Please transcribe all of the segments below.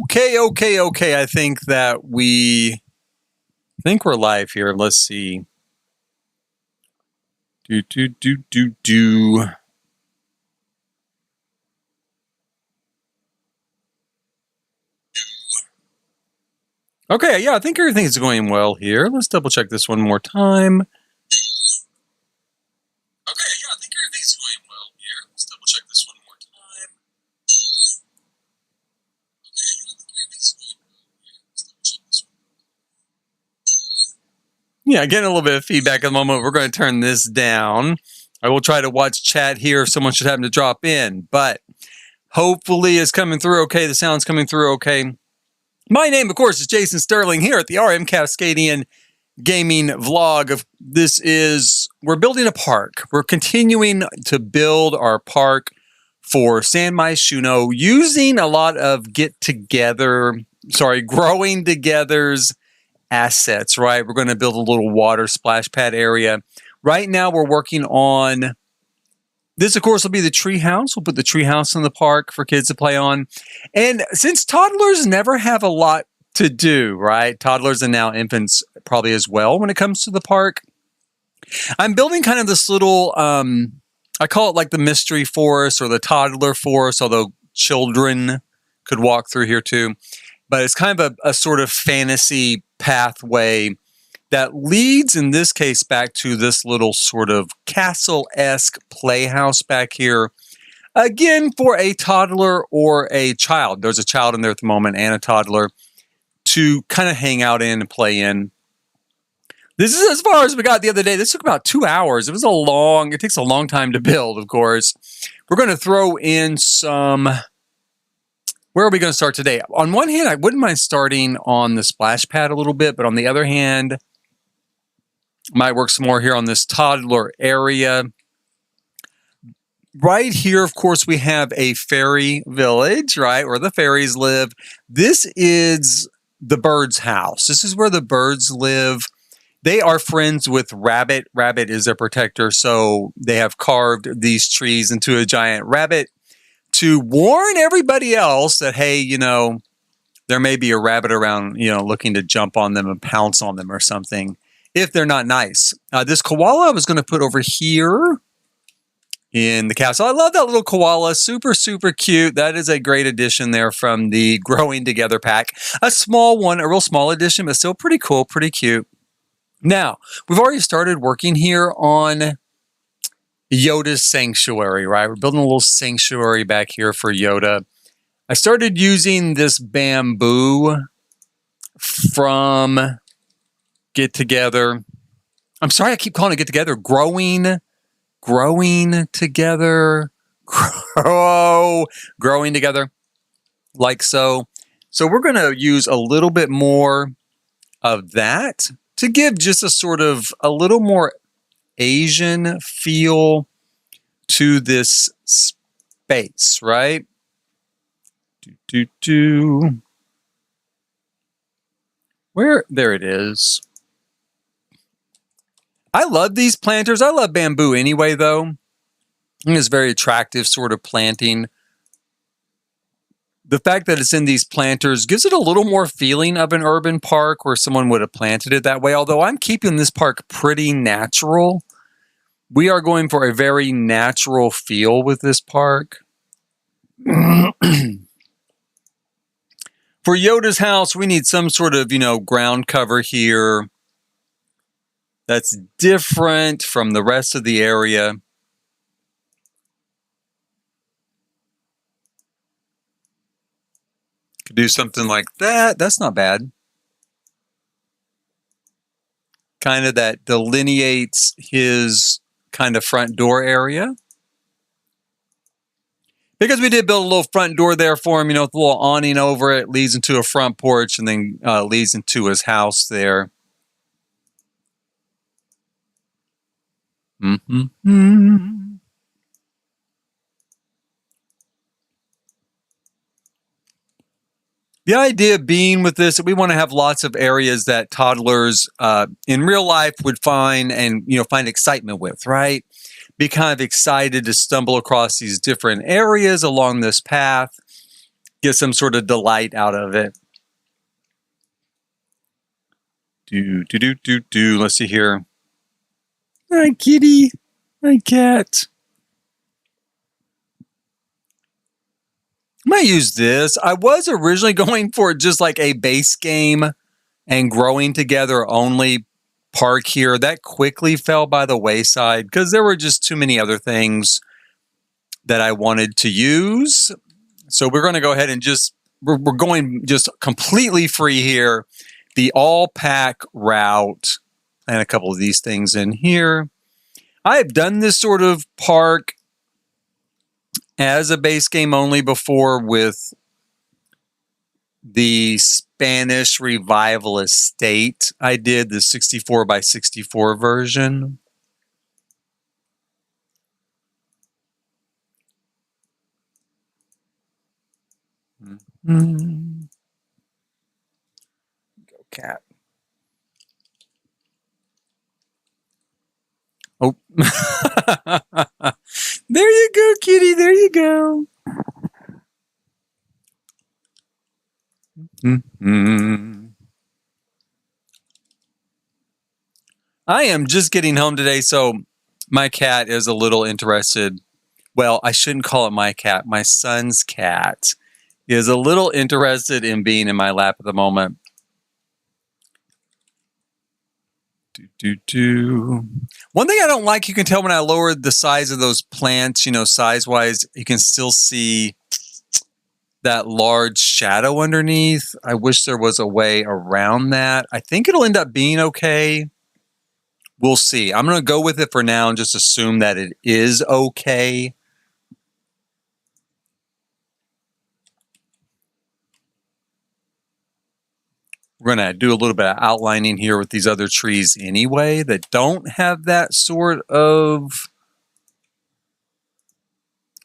Okay. I think that we're live here. Let's see. Do. Okay, yeah, I think everything's going well here. Let's double check this one more time. Okay, yeah, I think everything's going well here. Let's double check this one more time. Yeah, getting a little bit of feedback at the moment. We're going to turn this down. I will try to watch chat here if someone should happen to drop in, but hopefully it's coming through okay. The sound's coming through okay. My name, of course, is Jason Sterling here at the RM Cascadian Gaming Vlog. We're building a park. We're continuing to build our park for San Myshuno using a lot of growing together's assets, right? We're going to build a little water splash pad area. Right now, we're working on this, of course, will be the tree house. We'll put the tree house in the park for kids to play on. And since toddlers never have a lot to do, right? Toddlers and now infants probably as well when it comes to the park. I'm building kind of this little, I call it like the mystery forest or the toddler forest, although children could walk through here too. But it's kind of a sort of fantasy pathway that leads, in this case, back to this little sort of castle-esque playhouse back here. Again, for a toddler or a child. There's a child in there at the moment and a toddler to kind of hang out in and play in. This is as far as we got the other day. This took about 2 hours. It takes a long time to build, of course. We're going to throw in some... Where are we going to start today? On one hand, I wouldn't mind starting on the splash pad a little bit, but on the other hand, might work some more here on this toddler area. Right here, of course, we have a fairy village, right, where the fairies live. This is the bird's house. This is where the birds live. They are friends with Rabbit. Rabbit is their protector, so they have carved these trees into a giant rabbit to warn everybody else that, hey, there may be a rabbit around, looking to jump on them and pounce on them or something if they're not nice. This koala I was going to put over here in the castle. I love that little koala. Super, super cute. That is a great addition there from the Growing Together pack. A small one, a real small addition, but still pretty cool, pretty cute. Now, we've already started working here on Yoda's sanctuary, right? We're building a little sanctuary back here for Yoda. I started using this bamboo from Get Together. I'm sorry, I keep calling it Get Together. Growing Together. Growing Together. Like so. So we're going to use a little bit more of that to give just a little more Asian feel to this space, right? There it is. I love these planters. I love bamboo anyway, though. I think it's very attractive sort of planting. The fact that it's in these planters gives it a little more feeling of an urban park where someone would have planted it that way. Although I'm keeping this park pretty natural. We are going for a very natural feel with this park. For Yoda's house, we need some sort of, ground cover here that's different from the rest of the area. Could do something like that. That's not bad. Kind of that delineates his kind of front door area. Because we did build a little front door there for him, with a little awning over it, leads into a front porch, and then leads into his house there. The idea being with this, we want to have lots of areas that toddlers in real life would find and, find excitement with, right? Be kind of excited to stumble across these different areas along this path. get some sort of delight out of it. Let's see here. Hi, kitty. Hi, cat. I might use this. I was originally going for just like a base game and growing together only park here. That quickly fell by the wayside because there were just too many other things that I wanted to use. So we're going to go ahead and we're going just completely free here. The all pack route and a couple of these things in here. I have done this sort of park as a base game only before with the Spanish Revival Estate. I did the 64 by 64 version. Mm-hmm. Go cat. Oh. There you go, kitty. There you go. Mm-hmm. I am just getting home today, so my cat is a little interested. Well, I shouldn't call it my cat. My son's cat is a little interested in being in my lap at the moment. One thing I don't like, you can tell when I lowered the size of those plants, size-wise, you can still see that large shadow underneath. I wish there was a way around that. I think it'll end up being okay. We'll see. I'm going to go with it for now and just assume that it is okay. We're going to do a little bit of outlining here with these other trees anyway that don't have that sort of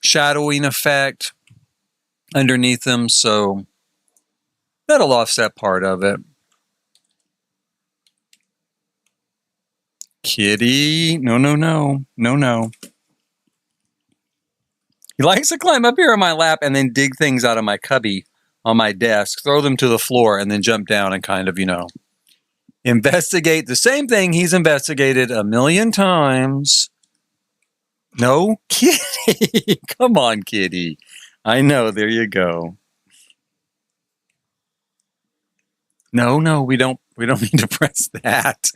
shadowing effect underneath them. So that'll offset part of it. Kitty. No, no, no. No, no. He likes to climb up here on my lap and then dig things out of my cubby on my desk, throw them to the floor, and then jump down and kind of, investigate the same thing he's investigated a million times. No, kitty. Come on, kitty. I know. There you go. No, we don't need to press that.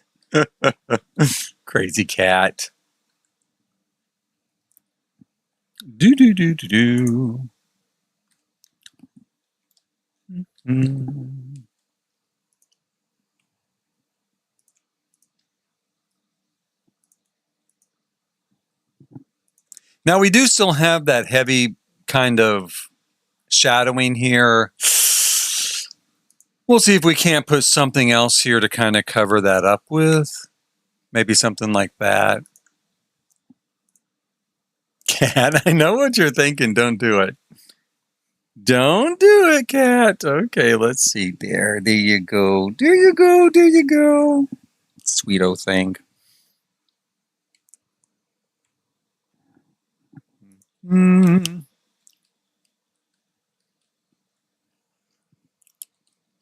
Crazy cat. Do. Mm. Now we do still have that heavy kind of shadowing here. We'll see if we can't put something else here to kind of cover that up with. Maybe something like that. Cat, I know what you're thinking. Don't do it. Don't do it, cat. Okay, let's see. There you go. There you go. There you go. Sweeto thing.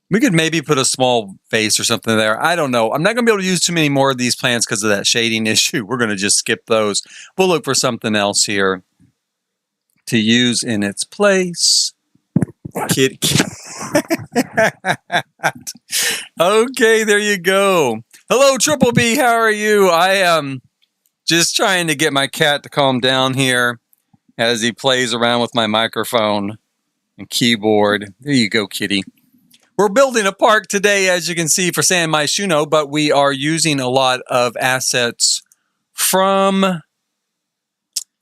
We could maybe put a small vase or something there. I don't know. I'm not going to be able to use too many more of these plants because of that shading issue. We're going to just skip those. We'll look for something else here to use in its place. Kitty. Okay, there you go. Hello, Triple B. How are you? I am just trying to get my cat to calm down here as he plays around with my microphone and keyboard. There you go, kitty. We're building a park today, as you can see, for San Myshuno, but we are using a lot of assets from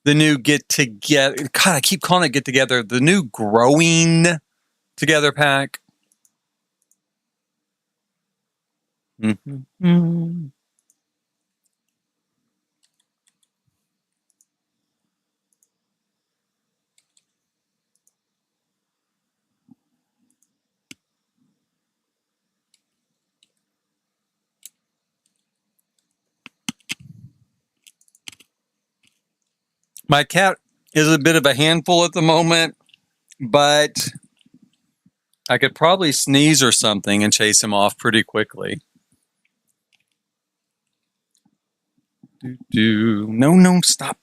the new Get Together. God, I keep calling it Get Together. The new Growing Together pack. Mm-hmm. My cat is a bit of a handful at the moment, but I could probably sneeze or something and chase him off pretty quickly. No, stop.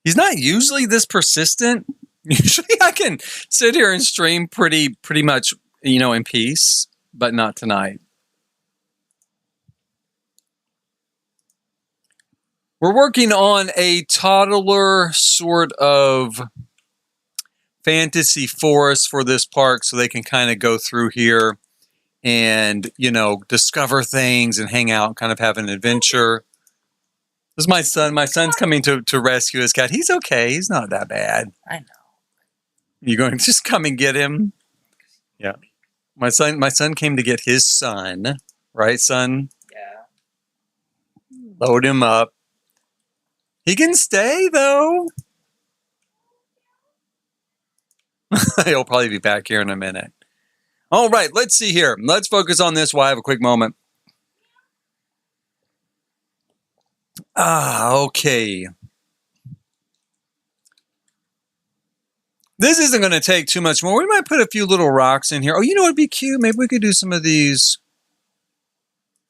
He's not usually this persistent. Usually I can sit here and stream pretty much, in peace, but not tonight. We're working on a toddler sort of fantasy forest for this park so they can kind of go through here and, discover things and hang out and kind of have an adventure. This is my son. My son's coming to rescue his cat. He's okay. He's not that bad. I know. You going to just come and get him? Yeah. My son came to get his son. Right, son? Yeah. Load him up. He can stay, though. He'll probably be back here in a minute. All right, let's see here. Let's focus on this while I have a quick moment. Okay. This isn't going to take too much more. We might put a few little rocks in here. Oh, you know what would be cute? Maybe we could do some of these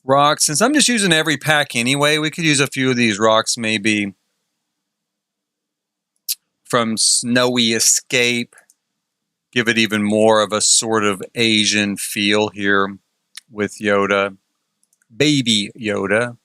rocks. Since I'm just using every pack anyway, we could use a few of these rocks maybe from Snowy Escape. Give it even more of a sort of Asian feel here with Yoda. Baby Yoda.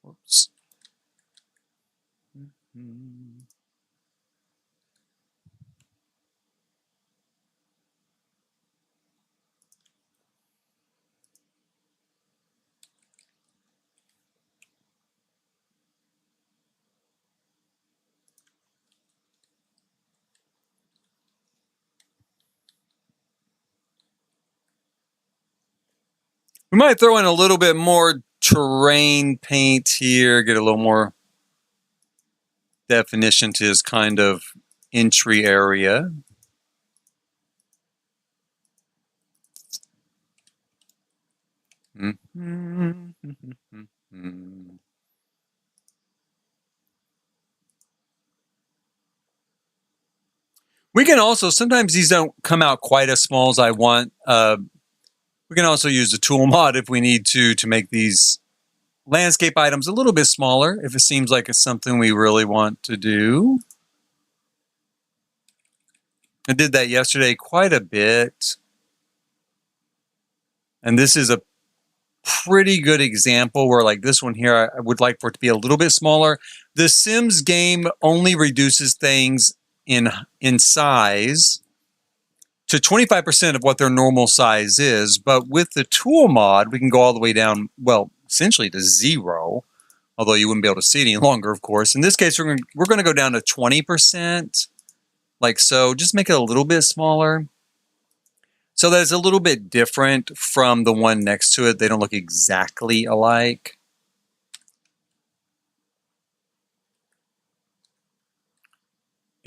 Whoops. We might throw in a little bit more terrain paint here, get a little more definition to his kind of entry area. We can also, sometimes these don't come out quite as small as I want. We can also use the tool mod if we need to make these landscape items a little bit smaller if it seems like it's something we really want to do. I did that yesterday quite a bit. And this is a pretty good example where, like this one here, I would like for it to be a little bit smaller. The Sims game only reduces things in size to 25% of what their normal size is. But with the tool mod, we can go all the way down, well, essentially to 0, although you wouldn't be able to see it any longer, of course. In this case, we're going to go down to 20%, like so. Just make it a little bit smaller so that it's a little bit different from the one next to it. They don't look exactly alike.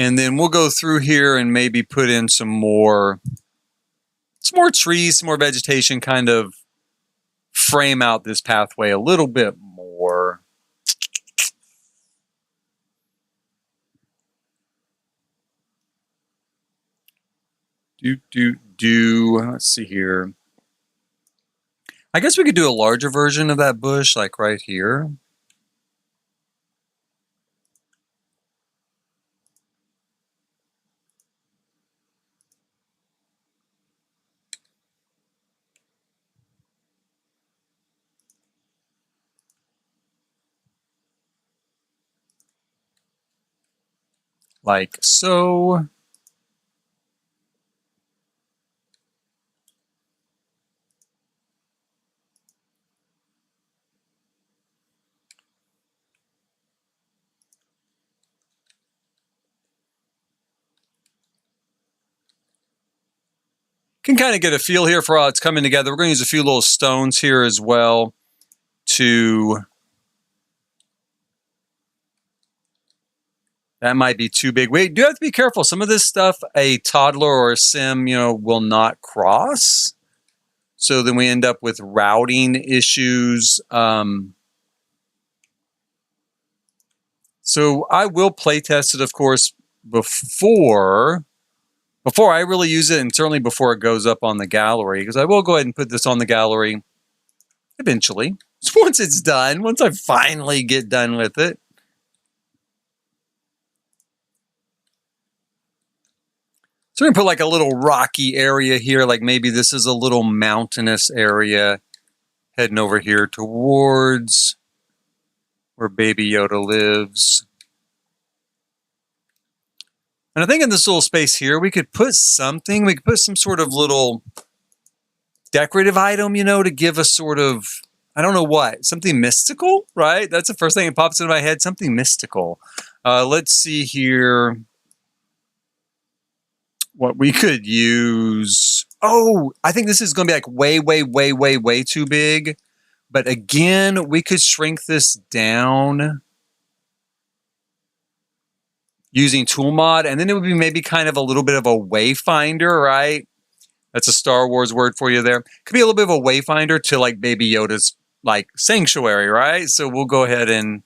And then we'll go through here and maybe put in some more trees, some more vegetation, kind of frame out this pathway a little bit more. Let's see here. I guess we could do a larger version of that bush, like right here. Like so. Can kind of get a feel here for how it's coming together. We're going to use a few little stones here as well to That might be too big. We do have to be careful. Some of this stuff, a toddler or a sim, will not cross. So then we end up with routing issues. So I will play test it, of course, before I really use it, and certainly before it goes up on the gallery, because I will go ahead and put this on the gallery eventually. So once it's done, once I finally get done with it. So we're going to put like a little rocky area here, like maybe this is a little mountainous area heading over here towards where Baby Yoda lives. And I think in this little space here, we could put something. We could put some sort of little decorative item, to give us sort of, I don't know what, something mystical, right? That's the first thing that pops into my head, something mystical. Let's see here what we could use. Oh, I think this is going to be like way, way, way, way, way too big. But again, we could shrink this down using tool mod, and then it would be maybe kind of a little bit of a wayfinder, right? That's a Star Wars word for you there. Could be a little bit of a wayfinder to like Baby Yoda's like sanctuary, right? So we'll go ahead and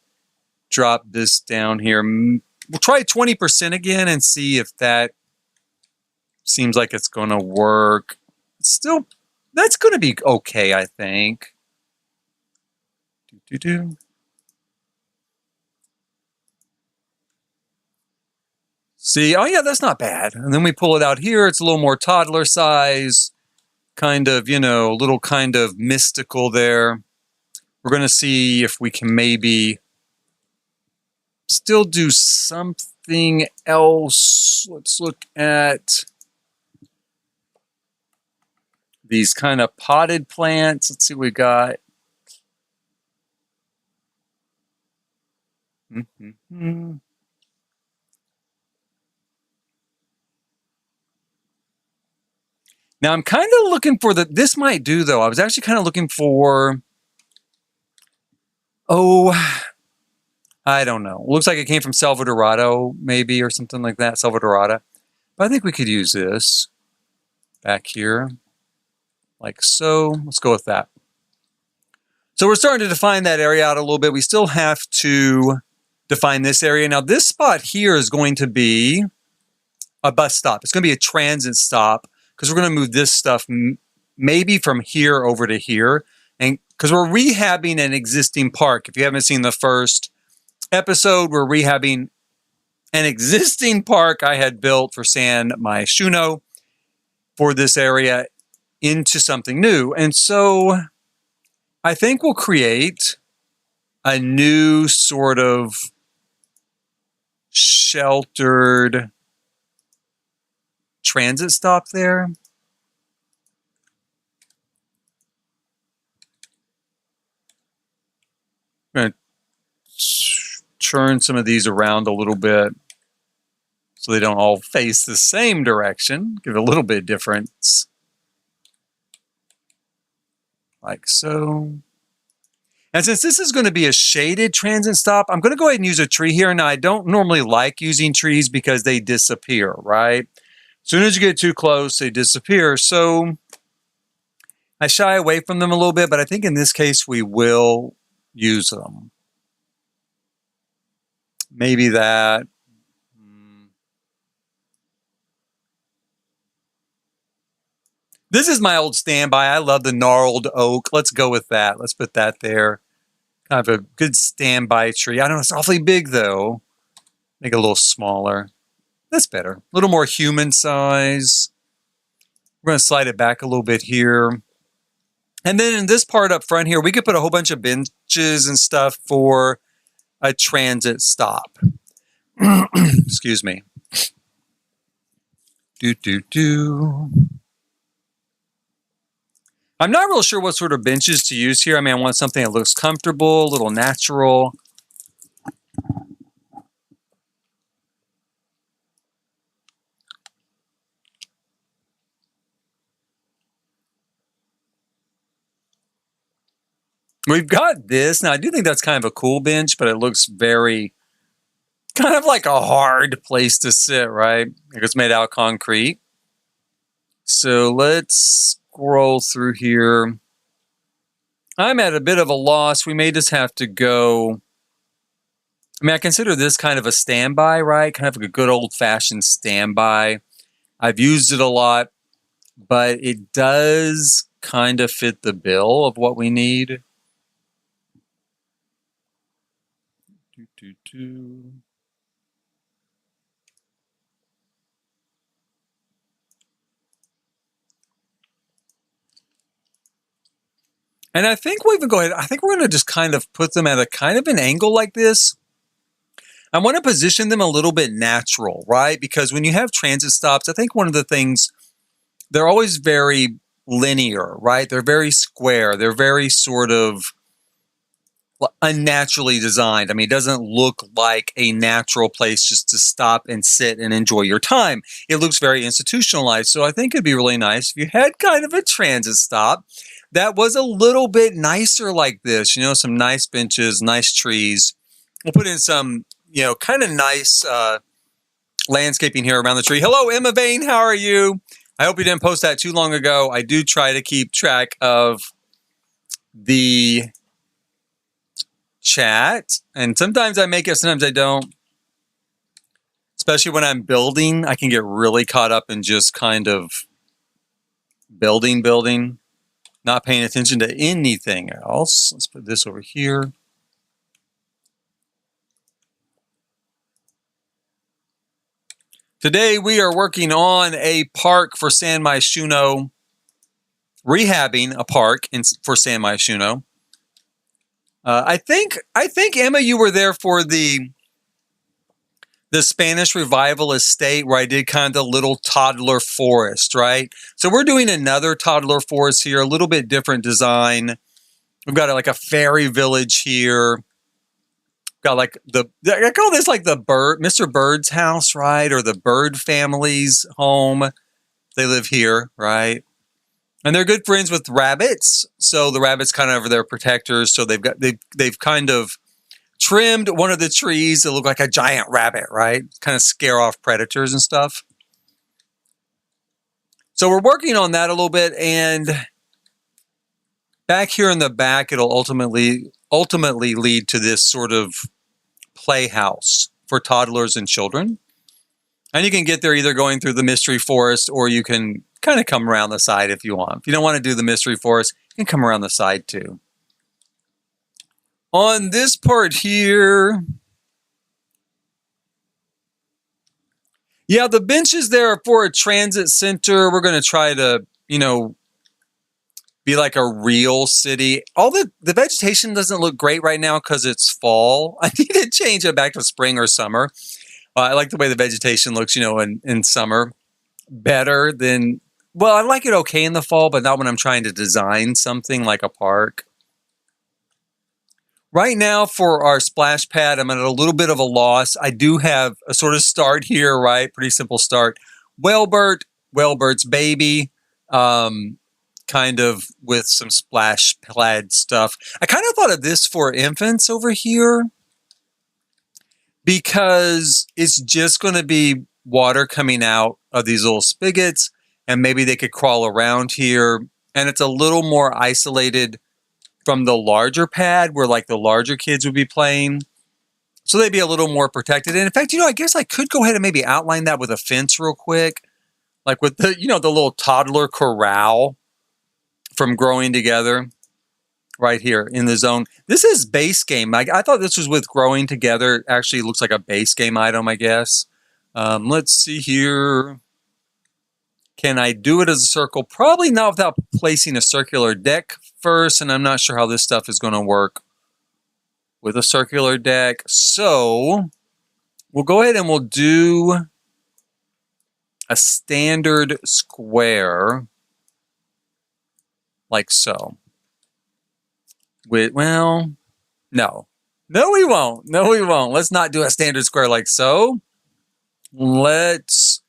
drop this down here. We'll try 20% again and see if that seems like it's going to work. Still, that's going to be okay, I think. See, oh yeah, that's not bad. And then we pull it out here. It's a little more toddler size, kind of, a little kind of mystical there. We're going to see if we can maybe still do something else. Let's look at these kind of potted plants. Let's see what we got. Mm-hmm. Now I'm kind of looking for this might do though. I was actually kind of looking for, I don't know. Looks like it came from Salvadorado maybe or something like that, Salvadorada. But I think we could use this back here like so. Let's go with that. So we're starting to define that area out a little bit. We still have to define this area. Now this spot here is going to be a bus stop. It's going to be a transit stop because we're going to move this stuff maybe from here over to here. And because we're rehabbing an existing park. If you haven't seen the first episode, we're rehabbing an existing park I had built for San Myshuno for this area into something new. And so I think we'll create a new sort of sheltered transit stop there. I'm going to turn some of these around a little bit so they don't all face the same direction. Give it a little bit of difference. Like so. And since this is going to be a shaded transit stop, I'm going to go ahead and use a tree here. Now, I don't normally like using trees because they disappear, right? As soon as you get too close, they disappear. So I shy away from them a little bit, but I think in this case, we will use them. Maybe that. This is my old standby. I love the gnarled oak. Let's go with that. Let's put that there. Kind of a good standby tree. I don't know. It's awfully big, though. Make it a little smaller. That's better. A little more human size. We're going to slide it back a little bit here. And then in this part up front here, we could put a whole bunch of benches and stuff for a transit stop. Excuse me. I'm not real sure what sort of benches to use here. I mean, I want something that looks comfortable, a little natural. We've got this. Now, I do think that's kind of a cool bench, but it looks very kind of like a hard place to sit, right? It's made out of concrete. So let's scroll through here. I'm at a bit of a loss. We may just have to go. I mean, I consider this kind of a standby, right? Kind of like a good old-fashioned standby. I've used it a lot, but it does kind of fit the bill of what we need. And I think we can go ahead. I think we're going to just kind of put them at a kind of an angle like this. I want to position them a little bit natural, right? Because when you have transit stops, I think one of the things, they're always very linear, right? They're very square. They're very sort of unnaturally designed. I mean, it doesn't look like a natural place just to stop and sit and enjoy your time. It looks very institutionalized. So I think it'd be really nice if you had kind of a transit stop that was a little bit nicer like this, you know, some nice benches, nice trees. We'll put in some, you know, kind of nice landscaping here around the tree. Hello, Emma Vane. How are you? I hope you didn't post that too long ago. I do try to keep track of the chat, and sometimes I make it, sometimes I don't. Especially when I'm building, I can get really caught up in just kind of building, not paying attention to anything else. Let's put this over here. Today we are working on a park for San Myshuno, rehabbing a park for San Myshuno. I think Emma, you were there for the Spanish Revival estate where I did kind of the little toddler forest, right? So we're doing another toddler forest here, a little bit different design. We've got like a fairy village here. Got like I call this like the Mr. Bird's house, right? Or the Bird family's home. They live here, right? And they're good friends with rabbits. So the rabbits kind of are their protectors. So they've kind of trimmed one of the trees that look like a giant rabbit, right? Kind of scare off predators and stuff. So we're working on that a little bit, and back here in the back, it'll ultimately lead to this sort of playhouse for toddlers and children. And you can get there either going through the mystery forest, or you can kind of come around the side if you want. If you don't want to do the mystery forest, you can come around the side too. On this part here, yeah, the benches there are for a transit center. We're going to try to, you know, be like a real city. All the vegetation doesn't look great right now because it's fall. I need to change it back to spring or summer. I like the way the vegetation looks, you know, in summer better than, well, I like it okay in the fall, but not when I'm trying to design something like a park. Right now for our splash pad, I'm at a little bit of a loss. I do have a sort of start here, right? Pretty simple start. Whalbert's baby, kind of with some splash pad stuff. I kind of thought of this for infants over here because it's just going to be water coming out of these little spigots, and maybe they could crawl around here. And it's a little more isolated from the larger pad where like the larger kids would be playing. So they'd be a little more protected. And in fact, you know, I guess I could go ahead and maybe outline that with a fence real quick. Like with the, you know, the little toddler corral from Growing Together right here in the zone. This is base game. I thought this was with Growing Together. Actually, it looks like a base game item, I guess. Let's see here. Can I do it as a circle? Probably not without placing a circular deck first, and I'm not sure how this stuff is going to work with a circular deck. So we'll go ahead and we'll do a standard square like so. Well, no. No, we won't. No, we won't. Let's not do a standard square like so. Let's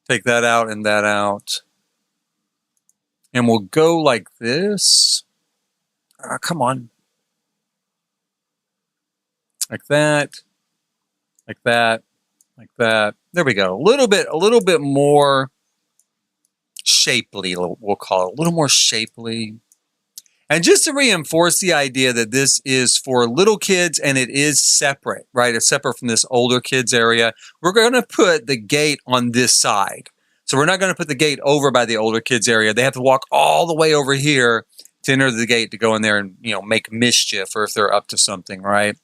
take that out and that out. And we'll go like this. Come on. Like that. like that, like that. There we go. A little bit more shapely, we'll call it. A little more shapely. And just to reinforce the idea that this is for little kids and it is separate, right? It's separate from this older kids area. We're going to put the gate on this side. So we're not going to put the gate over by the older kids area. They have to walk all the way over here to enter the gate to go in there and, make mischief, or if they're up to something, right?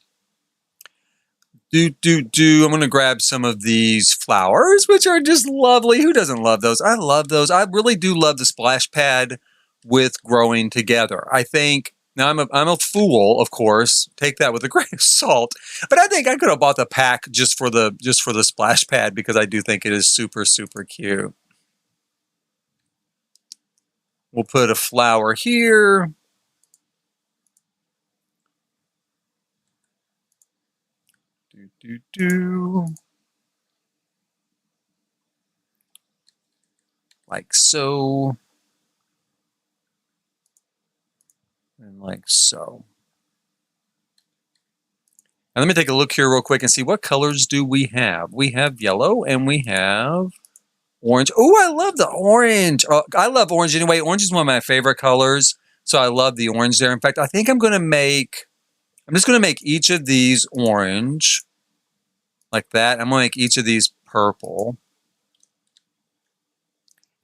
I'm going to grab some of these flowers, which are just lovely. Who doesn't love those? I love those. I really do love the splash pad with growing together. I think, now I'm a fool, of course. Take that with a grain of salt. But I think I could have bought the pack just for the splash pad, because I do think it is super, super cute. We'll put a flower here. Like so. And like so. And let me take a look here real quick and see what colors do we have. We have yellow and we have orange. Oh, I love the orange. I love orange anyway. Orange is one of my favorite colors. So I love the orange there. In fact, I think I'm just going to make each of these orange like that. I'm going to make each of these purple.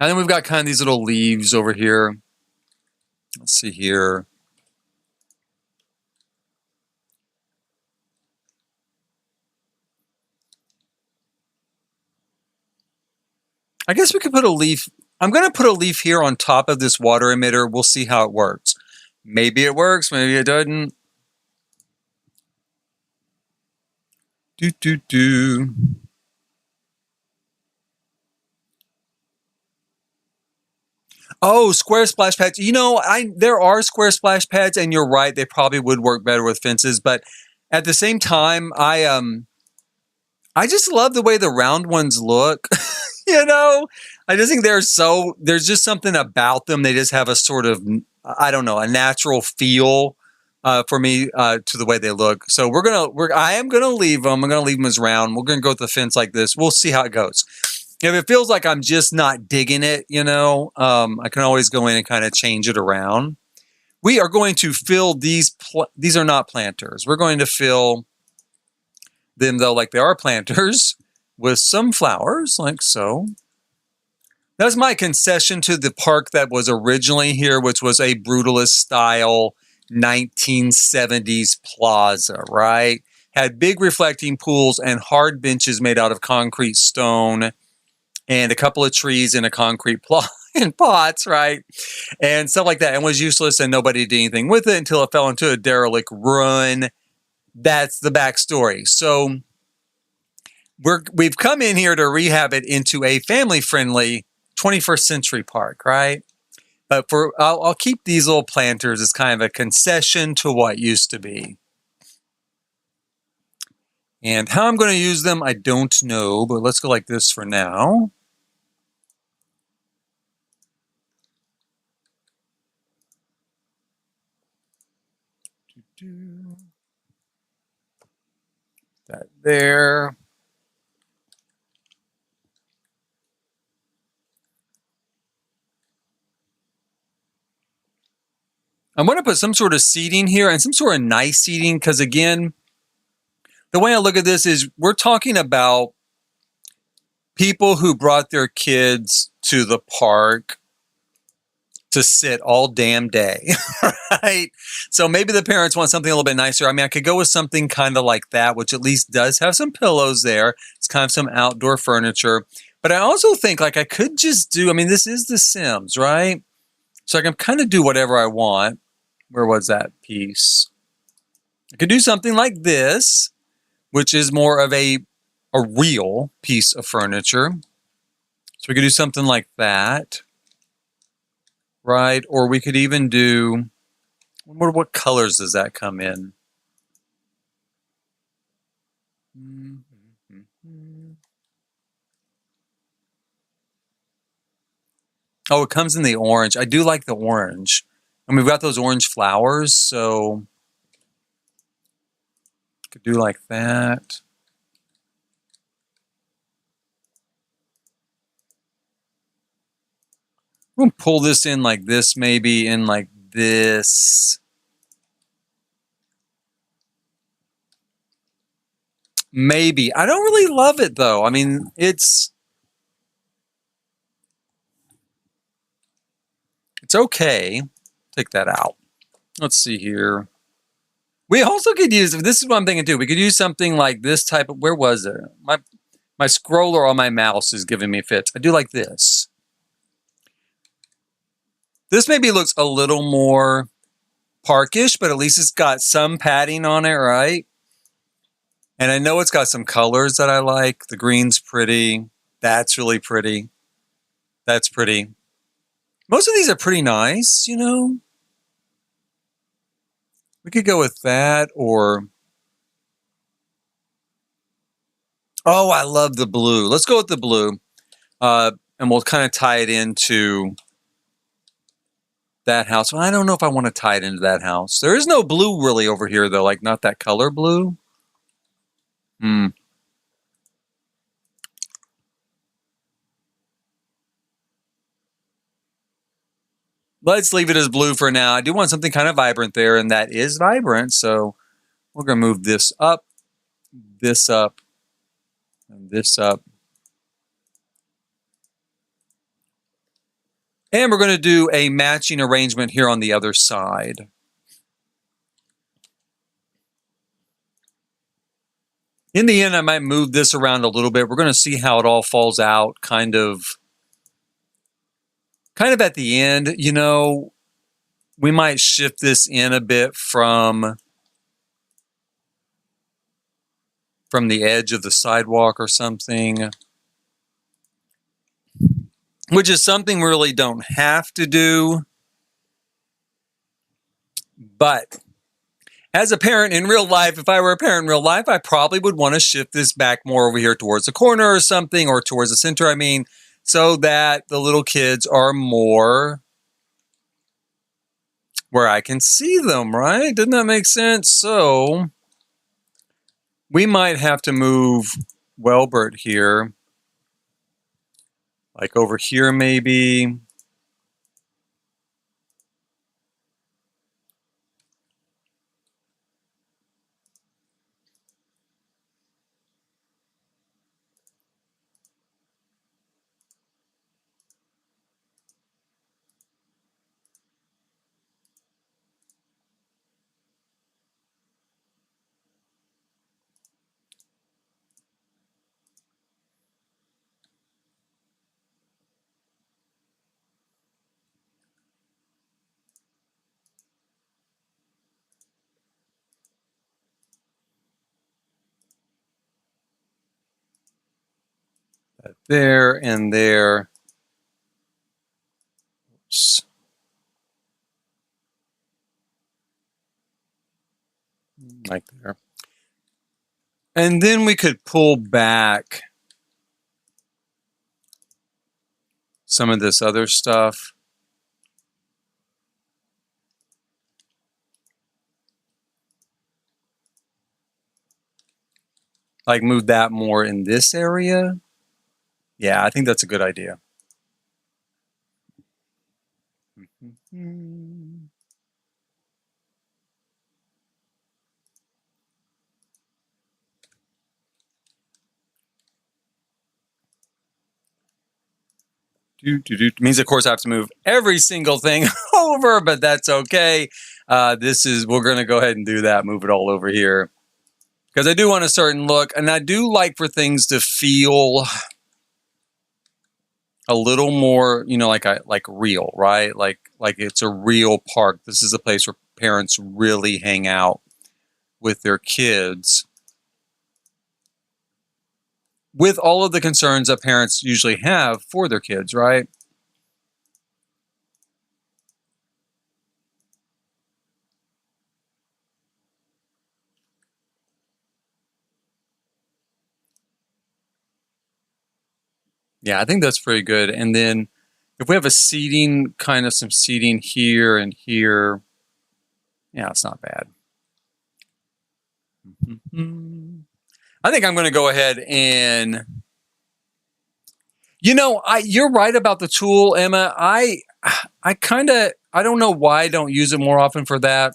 And then we've got kind of these little leaves over here. Let's see here. I guess we could put a leaf. I'm going to put a leaf here on top of this water emitter. We'll see how it works. Maybe it works, maybe it doesn't. Oh, square splash pads. There are square splash pads, and you're right, they probably would work better with fences, but at the same time, I just love the way the round ones look. I just think there's just something about them. They just have a sort of, I don't know, a natural feel for me to the way they look. So I am gonna leave them. I'm gonna leave them as round. We're gonna go with the fence like this. We'll see how it goes. If it feels like I'm just not digging it, I can always go in and kind of change it around. We are going to fill these. These are not planters. We're going to fill them, though, like they are planters, with some flowers, like so. That's my concession to the park that was originally here, which was a brutalist style 1970s plaza, right? Had big reflecting pools and hard benches made out of concrete stone, and a couple of trees in a concrete plot in pots, right? And stuff like that. And was useless, and nobody did anything with it until it fell into a derelict ruin. That's the backstory. So we've come in here to rehab it into a family-friendly 21st century park, right? But I'll keep these little planters as kind of a concession to what used to be. And how I'm going to use them, I don't know, but let's go like this for now. That there. I'm going to put some sort of seating here and some sort of nice seating, because again, the way I look at this is we're talking about people who brought their kids to the park to sit all damn day, right? So maybe the parents want something a little bit nicer. I mean, I could go with something kind of like that, which at least does have some pillows there. It's kind of some outdoor furniture. But I also think like I could just do, I mean, this is The Sims, right? So I can kind of do whatever I want. Where was that piece? I could do something like this, which is more of a real piece of furniture. So we could do something like that. Right? Or we could even do, what colors does that come in? Oh, it comes in the orange. I do like the orange. And we've got those orange flowers, so could do like that. We'll pull this in like this, maybe in like this. Maybe. I don't really love it though. I mean, it's okay. Take that out. Let's see here. We also could use, this is what I'm thinking too. We could use something like this type of, where was it? My scroller on my mouse is giving me fits. I do like this. This maybe looks a little more parkish, but at least it's got some padding on it, right? And I know it's got some colors that I like. The green's pretty. That's really pretty. That's pretty. Most of these are pretty nice, you know? We could go with that or... Oh, I love the blue. Let's go with the blue. And we'll kind of tie it into that house. Well, I don't know if I want to tie it into that house. There is no blue really over here, though. Like, not that color blue. Let's leave it as blue for now. I do want something kind of vibrant there, and that is vibrant. So we're going to move this up, and this up. And we're going to do a matching arrangement here on the other side. In the end, I might move this around a little bit. We're going to see how it all falls out kind of at the end. You know, we might shift this in a bit from the edge of the sidewalk or something, which is something we really don't have to do. But as a parent in real life, if I were a parent in real life, I probably would want to shift this back more over here towards the corner or something, or towards the center, I mean, so that the little kids are more where I can see them, right? Doesn't that make sense? So we might have to move Welbert here, like over here maybe. There and there. Oops. Like there. And then we could pull back some of this other stuff. Like move that more in this area. Yeah, I think that's a good idea. Means, of course, I have to move every single thing over, but that's okay. We're going to go ahead and do that. Move it all over here. Because I do want a certain look, and I do like for things to feel a little more, you know, like real, right? Like it's a real park. This is a place where parents really hang out with their kids, with all of the concerns that parents usually have for their kids, right? Yeah, I think that's pretty good. And then if we have a seating, kind of some seating here and here, yeah, it's not bad. I think I'm going to go ahead and, you know, you're right about the tool, Emma. I don't know why I don't use it more often for that,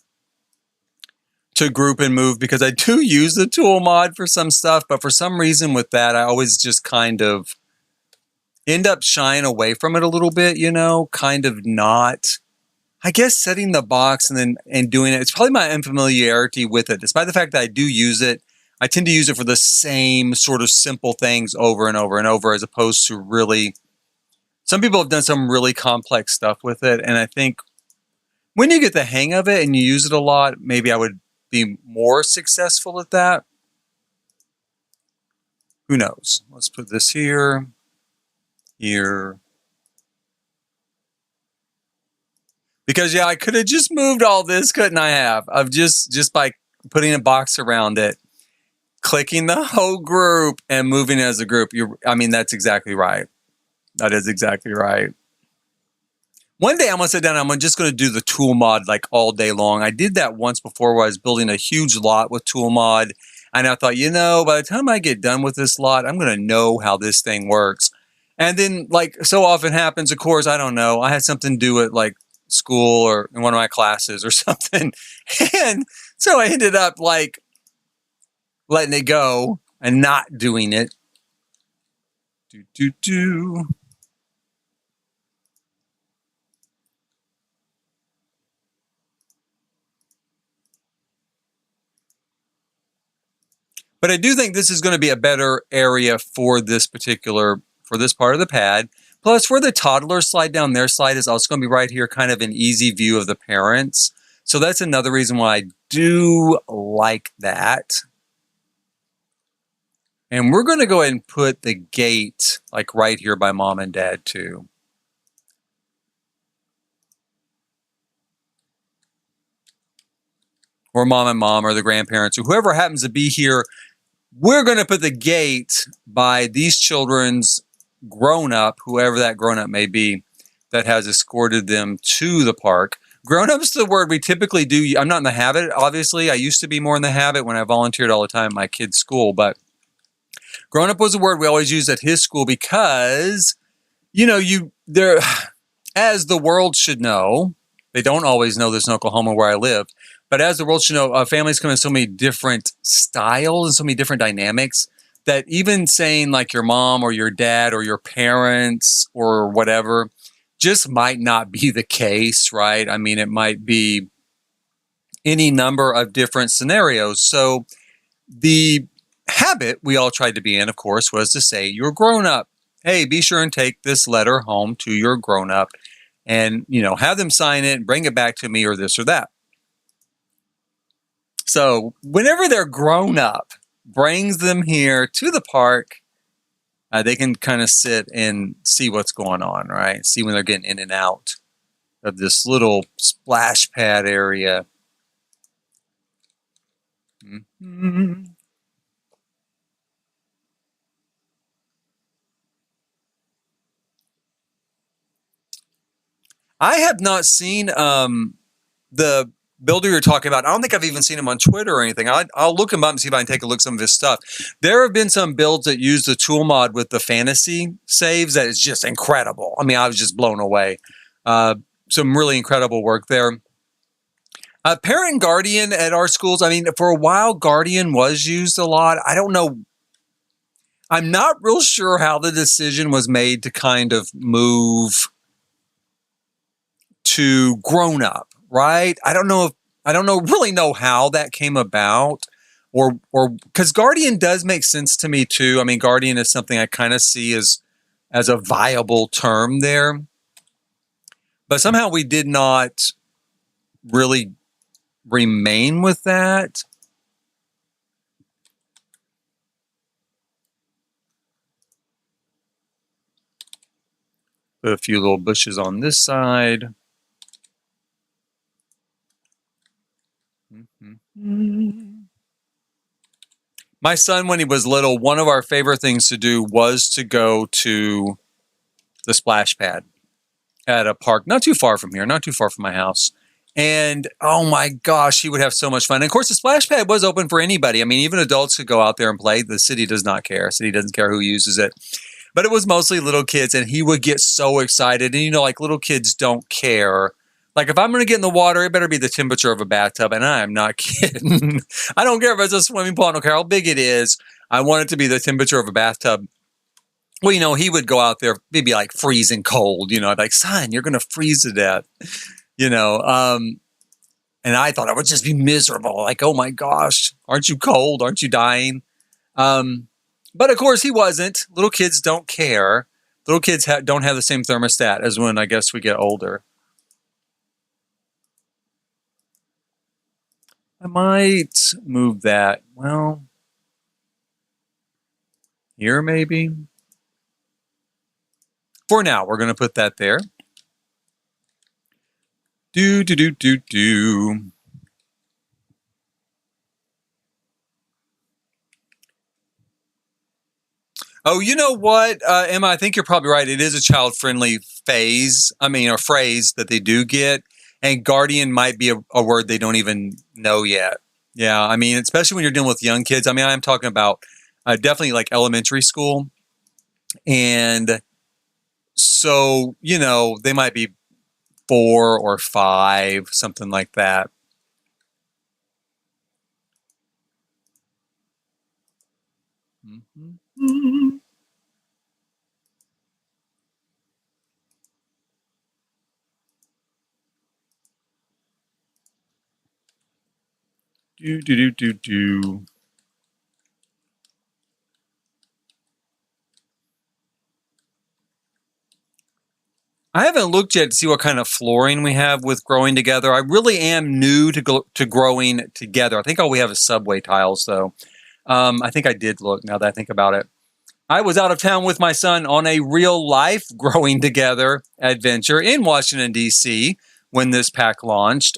to group and move, because I do use the tool mod for some stuff, but for some reason with that, I always just kind of end up shying away from it a little bit, kind of not. I guess setting the box and doing it, it's probably my unfamiliarity with it. Despite the fact that I do use it, I tend to use it for the same sort of simple things over and over and over, as opposed to really, some people have done some really complex stuff with it. And I think when you get the hang of it and you use it a lot, maybe I would be more successful at that. Who knows? Let's put this here, here. Because yeah, I could have just moved all this, couldn't I have? Of just by putting a box around it, clicking the whole group and moving it as a group. That's exactly right. That is exactly right. One day I'm gonna sit down and I'm just gonna do the tool mod like all day long. I did that once before where I was building a huge lot with tool mod. And I thought, by the time I get done with this lot, I'm gonna know how this thing works. And then, like so often happens, of course, I don't know. I had something to do at like school or in one of my classes or something. And so I ended up like letting it go and not doing it. But I do think this is going to be a better area for this part of the pad. Plus, for the toddler slide down, their slide is also going to be right here, kind of an easy view of the parents. So that's another reason why I do like that. And we're going to go ahead and put the gate like right here by mom and dad too. Or mom and mom or the grandparents or whoever happens to be here. We're going to put the gate by these children's grown-up, whoever that grown-up may be, that has escorted them to the park. Grown-up's the word we typically do. I'm not in the habit, obviously. I used to be more in the habit when I volunteered all the time at my kid's school. But grown-up was a word we always used at his school because, as the world should know, they don't always know this in Oklahoma where I live, but as the world should know, families come in so many different styles and so many different dynamics that even saying like your mom or your dad or your parents or whatever just might not be the case, right? I mean, it might be any number of different scenarios. So the habit we all tried to be in, of course, was to say, you're grown up. Hey, be sure and take this letter home to your grown up and, have them sign it and bring it back to me or this or that. So whenever they're grown up, brings them here to the park, they can kind of sit and see what's going on, right? See when they're getting in and out of this little splash pad area. Mm-hmm. I have not seen the builder you're talking about. I don't think I've even seen him on Twitter or anything. I'll look him up and see if I can take a look at some of his stuff. There have been some builds that use the tool mod with the fantasy saves that is just incredible. I mean, I was just blown away. Some really incredible work there. Parent and Guardian at our schools. I mean, for a while, Guardian was used a lot. I don't know. I'm not real sure how the decision was made to kind of move to grown up, right? I don't really know how that came about, or because Guardian does make sense to me too. I mean, Guardian is something I kind of see as a viable term there, but somehow we did not really remain with that. Put a few little bushes on this side. My son, when he was little, one of our favorite things to do was to go to the splash pad at a park not too far from here, not too far from my house. And oh my gosh, he would have so much fun. And of course, the splash pad was open for anybody. I mean, even adults could go out there and play. The city does not care. The city doesn't care who uses it. But it was mostly little kids, and he would get so excited. And like little kids don't care. Like if I'm going to get in the water, it better be the temperature of a bathtub, and I am not kidding. I don't care if it's a swimming pool. I don't care how big it is. I want it to be the temperature of a bathtub. Well, he would go out there, maybe like freezing cold. I'd be like, son, you're going to freeze to death. You know, and I thought I would just be miserable. Like, oh my gosh, aren't you cold? Aren't you dying? But of course he wasn't. Little kids don't care. Little kids don't have the same thermostat as when I guess we get older. I might move that. Well, here maybe. For now, we're going to put that there. Do. Oh, you know what, Emma? I think you're probably right. It is a child-friendly phase. I mean, a phrase that they do get. And guardian might be a word they don't even know yet. Yeah, I mean, especially when you're dealing with young kids. I mean, I'm talking about definitely like elementary school. And so, they might be 4 or 5, something like that. Mm-hmm. Do. I haven't looked yet to see what kind of flooring we have with growing together. I really am new to growing together. I think all we have is subway tiles, though. I think I did look now that I think about it. I was out of town with my son on a real life growing together adventure in Washington, D.C. when this pack launched.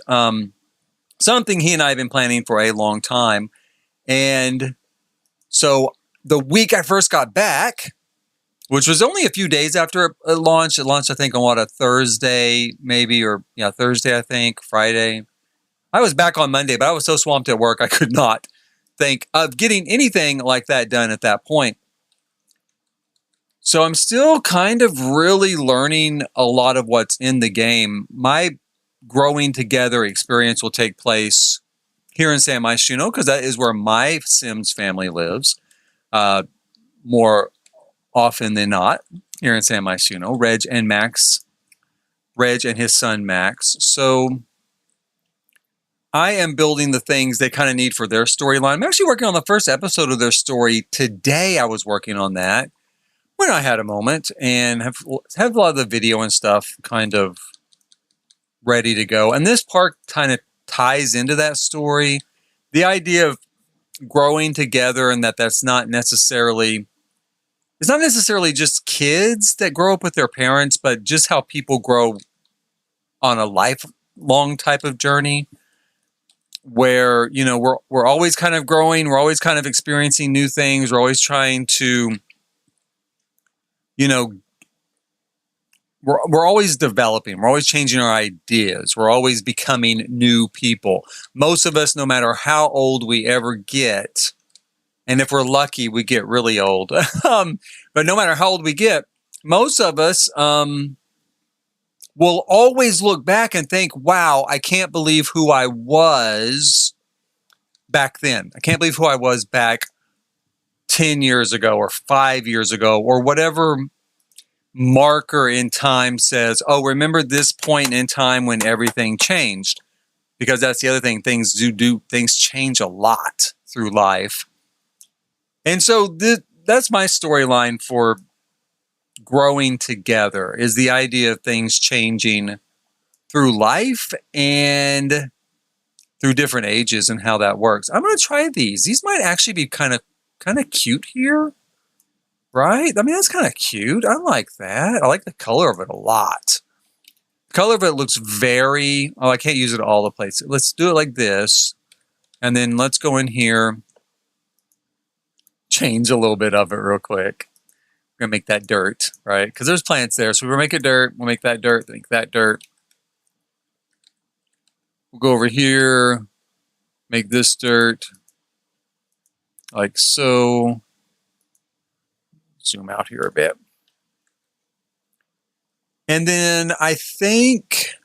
Something he and I have been planning for a long time. And so the week I first got back, which was only a few days after it launched. It launched, I think, on a Thursday, maybe, or Thursday, I think, Friday. I was back on Monday, but I was so swamped at work, I could not think of getting anything like that done at that point. So I'm still kind of really learning a lot of what's in the game. My growing together experience will take place here in San Myshuno, because that is where my Sims family lives. More often than not, here in San Myshuno, Reg and his son Max. So I am building the things they kind of need for their storyline. I'm actually working on the first episode of their story today. I was working on that when I had a moment, and have a lot of the video and stuff kind of ready to go. And this part kind of ties into that story. The idea of growing together, and that's not necessarily... It's not necessarily just kids that grow up with their parents, but just how people grow on a lifelong type of journey where, we're always kind of growing. We're always kind of experiencing new things. We're always trying to, we're always developing. We're always changing our ideas. We're always becoming new people. Most of us, no matter how old we ever get, and if we're lucky, we get really old. But no matter how old we get, most of us will always look back and think, wow, I can't believe who I was back then. I can't believe who I was back 10 years ago or 5 years ago, or whatever marker in time says, oh, remember this point in time when everything changed. Because that's the other thing. Things change a lot through life. And so that's my storyline for growing together, is the idea of things changing through life and through different ages and how that works. I'm going to try these. These might actually be kind of cute here, right? I mean, that's kind of cute. I like that. I like the color of it a lot. The color of it looks very... Oh, I can't use it all the places. Let's do it like this. And then let's go in here, change a little bit of it real quick. We're going to make that dirt, right? Because there's plants there. So we're going to make it dirt. We'll make that dirt. Make that dirt. We'll go over here. Make this dirt. Like so. Zoom out here a bit. And then I think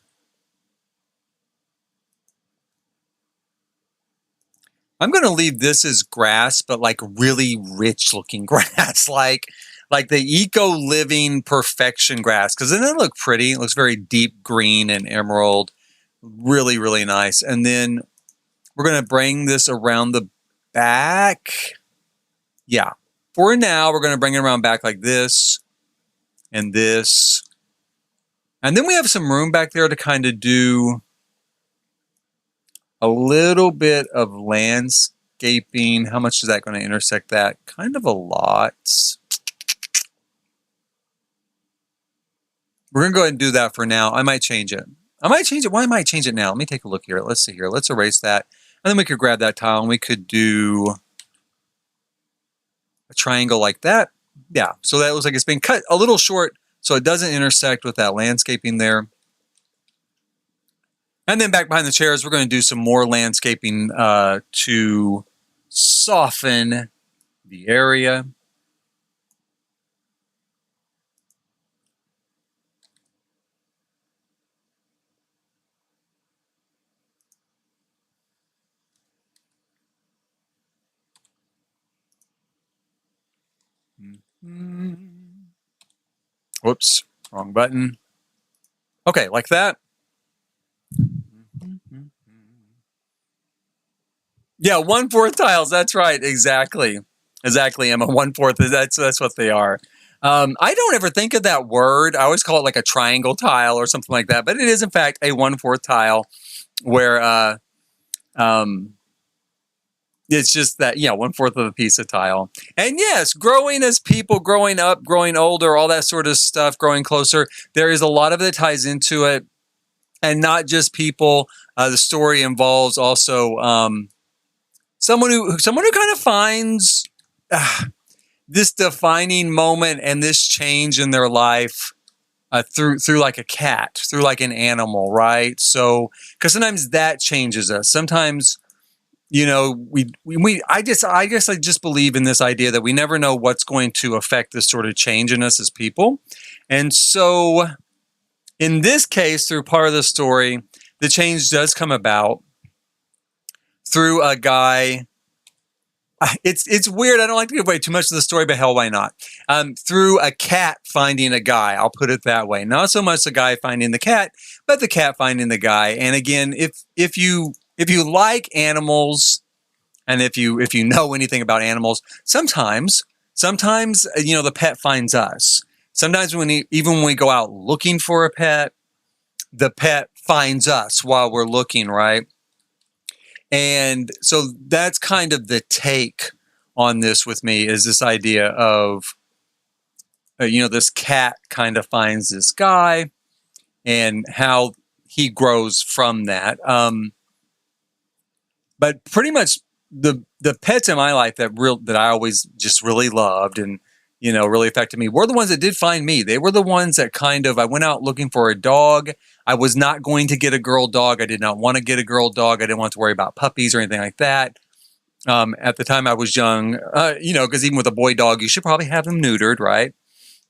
I'm going to leave this as grass, but like really rich looking grass, like the eco living perfection grass. Cause then it look pretty. It looks very deep green and emerald. Really, really nice. And then we're going to bring this around the back. Yeah. For now, we're going to bring it around back like this and this. And then we have some room back there to kind of do a little bit of landscaping. How much is that going to intersect that? Kind of a lot. We're going to go ahead and do that for now. I might change it. I might change it. Why might I change it now? Let me take a look here. Let's see here. Let's erase that. And then we could grab that tile and we could do a triangle like that. Yeah. So that looks like it's been cut a little short so it doesn't intersect with that landscaping there. And then back behind the chairs, we're going to do some more landscaping to soften the area. Whoops, wrong button. Okay, like that. Yeah, 1/4 tiles. That's right. Exactly. Exactly, Emma. 1/4. That's what they are. I don't ever think of that word. I always call it like a triangle tile or something like that. But it is, in fact, a 1/4 tile where it's just that, 1/4 of a piece of tile. And yes, growing as people, growing up, growing older, all that sort of stuff, growing closer, there is a lot of it that ties into it. And not just people. The story involves also someone who kind of finds this defining moment and this change in their life through like a cat, through like an animal, right? So, because sometimes that changes us. Sometimes, I guess I just believe in this idea that we never know what's going to affect this sort of change in us as people. And so, in this case, through part of the story, the change does come about through a guy. It's weird. I don't like to give away too much of the story, but hell, why not? Through a cat finding a guy. I'll put it that way. Not so much the guy finding the cat, but the cat finding the guy. And again, if you like animals, and if you know anything about animals, sometimes the pet finds us. Sometimes even when we go out looking for a pet, the pet finds us while we're looking, right? And so that's kind of the take on this with me, is this idea of, this cat kind of finds this guy and how he grows from that. But pretty much the pets in my life that I always just really loved and, really affected me were the ones that did find me. They were the ones that I went out looking for a dog. I was not going to get a girl dog. I did not want to get a girl dog. I didn't want to worry about puppies or anything like that. At the time I was young, because even with a boy dog, you should probably have them neutered, right?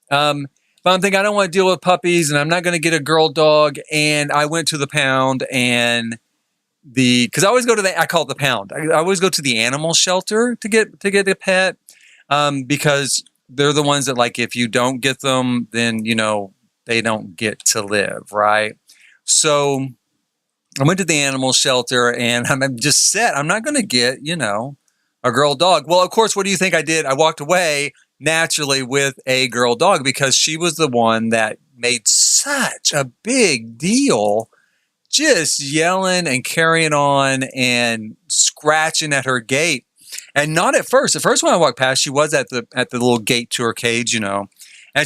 But I'm thinking I don't want to deal with puppies and I'm not going to get a girl dog. And I went to the pound and because I always go to I call it the pound. I always go to the animal shelter to get a pet because they're the ones that, like, if you don't get them, then, they don't get to live, right? So I went to the animal shelter and I'm just set. I'm not going to get, a girl dog. Well, of course, what do you think I did? I walked away naturally with a girl dog because she was the one that made such a big deal, just yelling and carrying on and scratching at her gate. And not at first. At first, when I walked past, she was at the little gate to her cage, and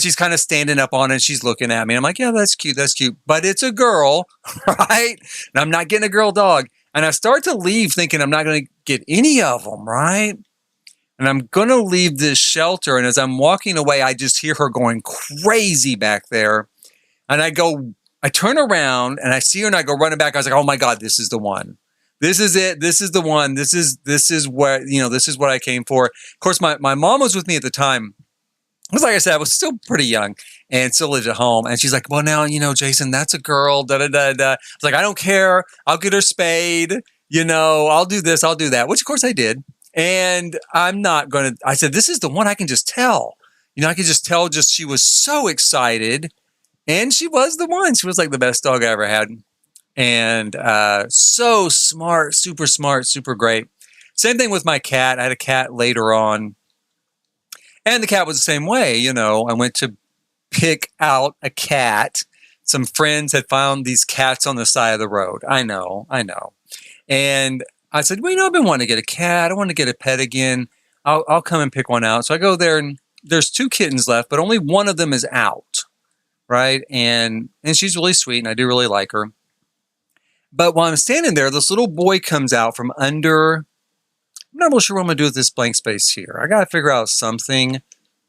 she's kind of standing up on it and she's looking at me. I'm like, yeah, that's cute. That's cute. But it's a girl, right? And I'm not getting a girl dog. And I start to leave thinking I'm not going to get any of them, right? And I'm going to leave this shelter. And as I'm walking away, I just hear her going crazy back there. And I turn around and I see her and I go running back. I was like, oh my God, this is the one. This is it. This is the one. This is what, this is what I came for. Of course, my mom was with me at the time. Because like I said, I was still pretty young. and still lived at home. And she's like, well, now, Jason, that's a girl, da da da da. I was like, I don't care. I'll get her spayed. I'll do this, I'll do that, which of course I did. And I'm not going to, I said, this is the one I can just tell. I could just tell she was so excited. And she was the one. She was like the best dog I ever had. And so smart, super great. Same thing with my cat. I had a cat later on. And the cat was the same way. I went to pick out a cat. Some friends had found these cats on the side of the road. I know. And I said, well, I've been wanting to get a cat. I want to get a pet again. I'll come and pick one out. So I go there and there's 2 kittens left, but only one of them is out. Right. And she's really sweet and I do really like her. But while I'm standing there, this little boy comes out from under. I'm not really sure what I'm going to do with this blank space here. I got to figure out something.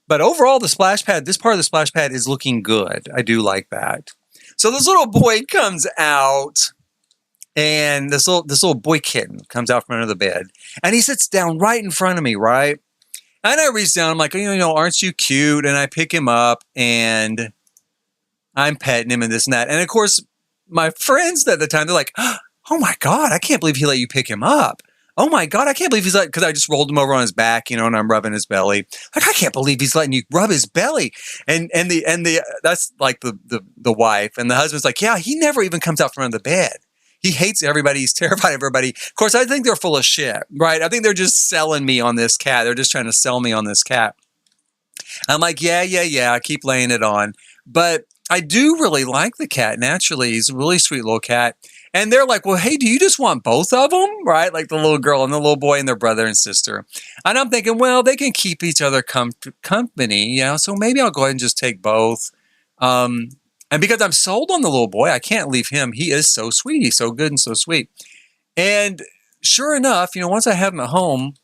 But overall, the splash pad, this part of the splash pad is looking good. I do like that. So this little boy comes out, and this little boy kitten comes out from under the bed, and he sits down right in front of me, right? And I reach down, I'm like, aren't you cute? And I pick him up, and I'm petting him and this and that. And of course, my friends at the time, they're like, oh my God, I can't believe he let you pick him up. Oh my God, I can't believe he's like, because I just rolled him over on his back, and I'm rubbing his belly. Like, I can't believe he's letting you rub his belly. And the that's like the wife. And the husband's like, yeah, he never even comes out from under the bed. He hates everybody. He's terrified of everybody. Of course, I think they're full of shit, right? I think they're just selling me on this cat. They're just trying to sell me on this cat. I'm like, yeah, I keep laying it on. But I do really like the cat. Naturally, he's a really sweet little cat. And they're like, well, hey, do you just want both of them? Right? Like the little girl and the little boy and their brother and sister. And I'm thinking, well, they can keep each other company, so maybe I'll go ahead and just take both. And because I'm sold on the little boy, I can't leave him. He is so sweet. He's so good and so sweet. And sure enough, once I have him at home,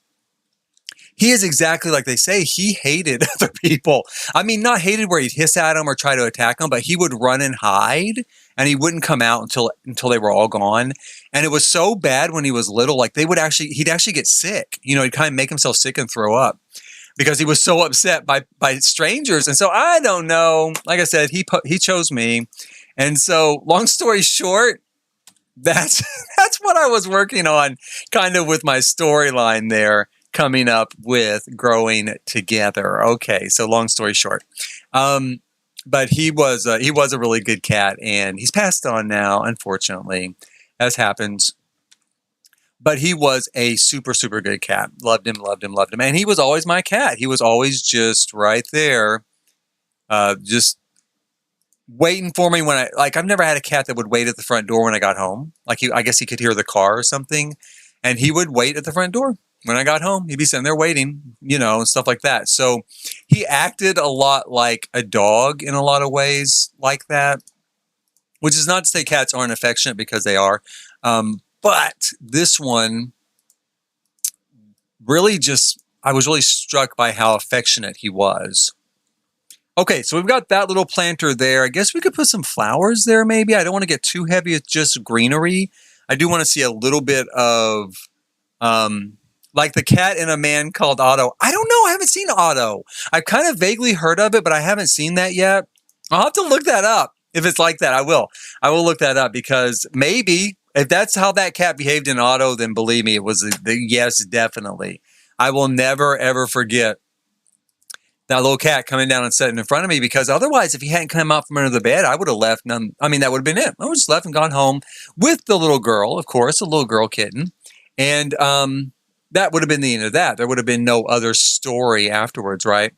he is exactly like they say. He hated other people. I mean, not hated where he'd hiss at them or try to attack them, but he would run and hide, and he wouldn't come out until they were all gone. And it was so bad when he was little, like he'd actually get sick. He'd kind of make himself sick and throw up because he was so upset by strangers. And so I don't know. Like I said, he chose me. And so, long story short, that's what I was working on, kind of with my storyline there, coming up with growing together. Okay, so long story short, but he was a really good cat, and he's passed on now, unfortunately, as happens. But he was a super good cat. Loved him, and he was always my cat. He was always just right there, just waiting for me when I've never had a cat that would wait at the front door when I got home. I guess he could hear the car or something, and he would wait at the front door. When I got home, he'd be sitting there waiting, and stuff like that. So he acted a lot like a dog in a lot of ways like that, which is not to say cats aren't affectionate, because they are. But this one really I was really struck by how affectionate he was. Okay, so we've got that little planter there. I guess we could put some flowers there maybe. I don't want to get too heavy with just greenery. I do want to see a little bit of... like the cat in A Man Called Otto. I don't know. I haven't seen Otto. I've kind of vaguely heard of it, but I haven't seen that yet. I'll have to look that up. If it's like that, I will. I will look that up, because maybe if that's how that cat behaved in Otto, then believe me, it was yes, definitely. I will never, ever forget that little cat coming down and sitting in front of me, because otherwise, if he hadn't come out from under the bed, I would have left. That would have been it. I would have just left and gone home with the little girl, of course, a little girl kitten. And, that would have been the end of that. There would have been no other story afterwards, right?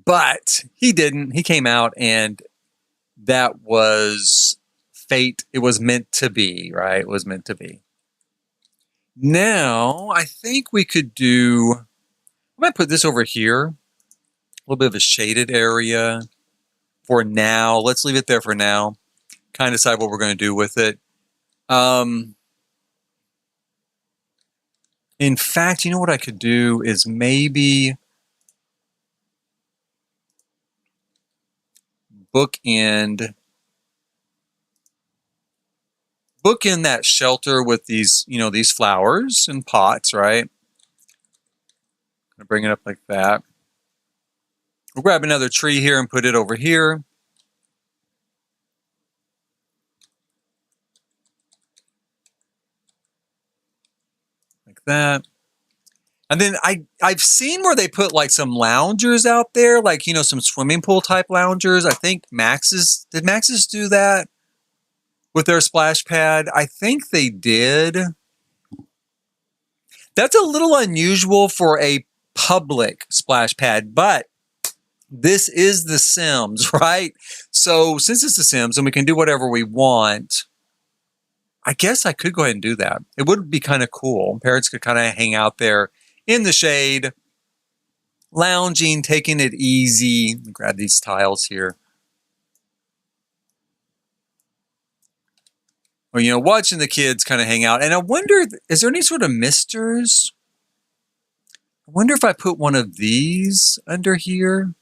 But he didn't. He came out, and that was fate. It was meant to be, right? It was meant to be. Now, I think we could do... I might put this over here. A little bit of a shaded area for now. Let's leave it there for now. Kind of decide what we're going to do with it. In fact, what I could do is maybe bookend that shelter with these, these flowers and pots, right? I'm going to bring it up like that. We'll grab another tree here and put it over here. Like that. And then I've seen where they put like some loungers out there, like, you know, some swimming pool type loungers. I think did Max's do that with their splash pad? I think they did. That's a little unusual for a public splash pad, but this is The Sims, right? So since it's The Sims and we can do whatever we want, I guess I could go ahead and do that. It would be kind of cool. Parents could kind of hang out there in the shade, lounging, taking it easy. Grab these tiles here. Or, you know, watching the kids kind of hang out. And I wonder, is there any sort of misters? I wonder if I put one of these under here.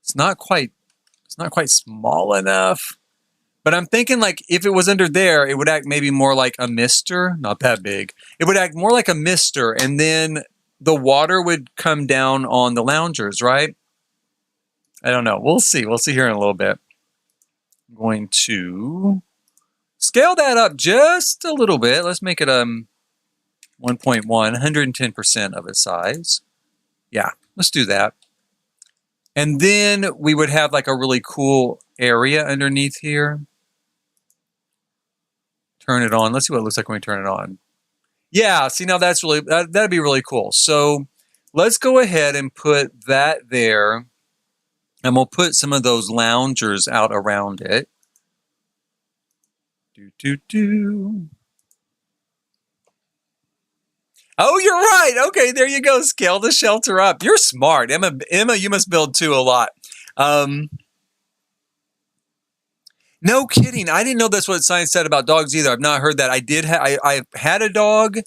It's not quite small enough. But I'm thinking like if it was under there, it would act maybe more like a mister. Not that big. It would act more like a mister, and then the water would come down on the loungers, right? I don't know. We'll see. We'll see here in a little bit. I'm going to scale that up just a little bit. Let's make it 1.1, 110% of its size. Yeah, let's do that. And then we would have like a really cool area underneath here. Turn it on. Let's see what it looks like when we turn it on. Yeah, see now that's really, that'd be really cool. So let's go ahead and put that there. And we'll put some of those loungers out around it. Oh, you're right. Okay, there you go. Scale the shelter up. You're smart. Emma, you must build too a lot. No kidding. I didn't know that's what science said about dogs either. I've not heard that. I had a dog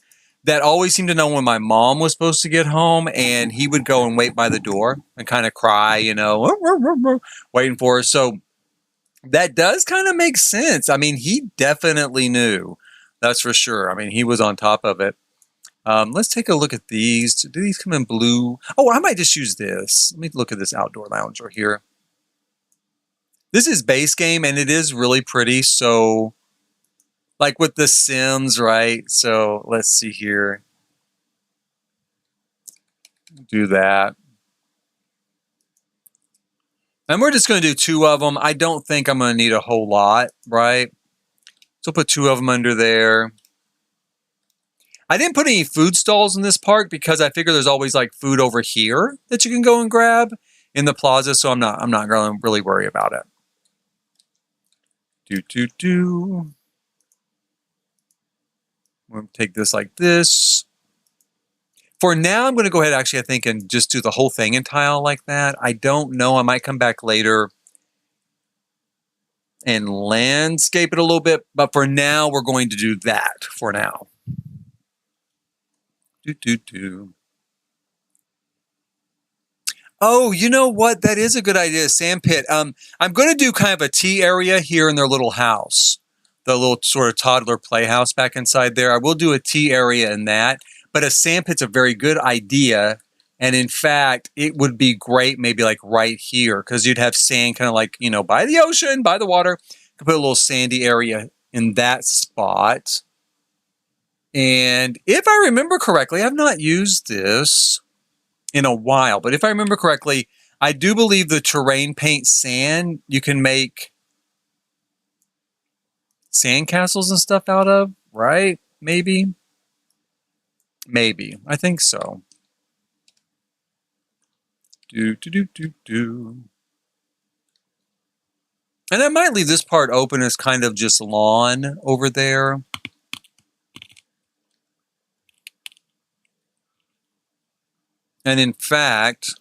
that always seemed to know when my mom was supposed to get home, and he would go and wait by the door and kind of cry, you know, waiting for her. So that does kind of make sense. I mean, he definitely knew. That's for sure. I mean, he was on top of it. Let's take a look at these. Do these come in blue? Oh, I might just use this. Let me look at this outdoor lounger here. This is base game, and it is really pretty. So, like with The Sims, right? So, let's see here. Do that. And we're just going to do 2 of them. I don't think I'm going to need a whole lot, right? So, put 2 of them under there. I didn't put any food stalls in this park because I figure there's always like food over here that you can go and grab in the plaza. So, I'm not going to really worry about it. We'll take this like this. For now, I'm going to go ahead actually, I think, and just do the whole thing in tile like that. I don't know. I might come back later and landscape it a little bit. But for now, we're going to do that for now. Oh, you know what? That is a good idea. Sand pit. I'm going to do kind of a tea area here in their little house. The little sort of toddler playhouse back inside there. I will do a tea area in that. But a sand pit's a very good idea. And in fact, it would be great maybe like right here. Because you'd have sand kind of like, you know, by the ocean, by the water. You could put a little sandy area in that spot. And if I remember correctly, I've not used this in a while, but if I remember correctly, I do believe the terrain paint sand you can make sand castles and stuff out of, right? Maybe. I think so. And I might leave this part open as kind of just lawn over there. And in fact,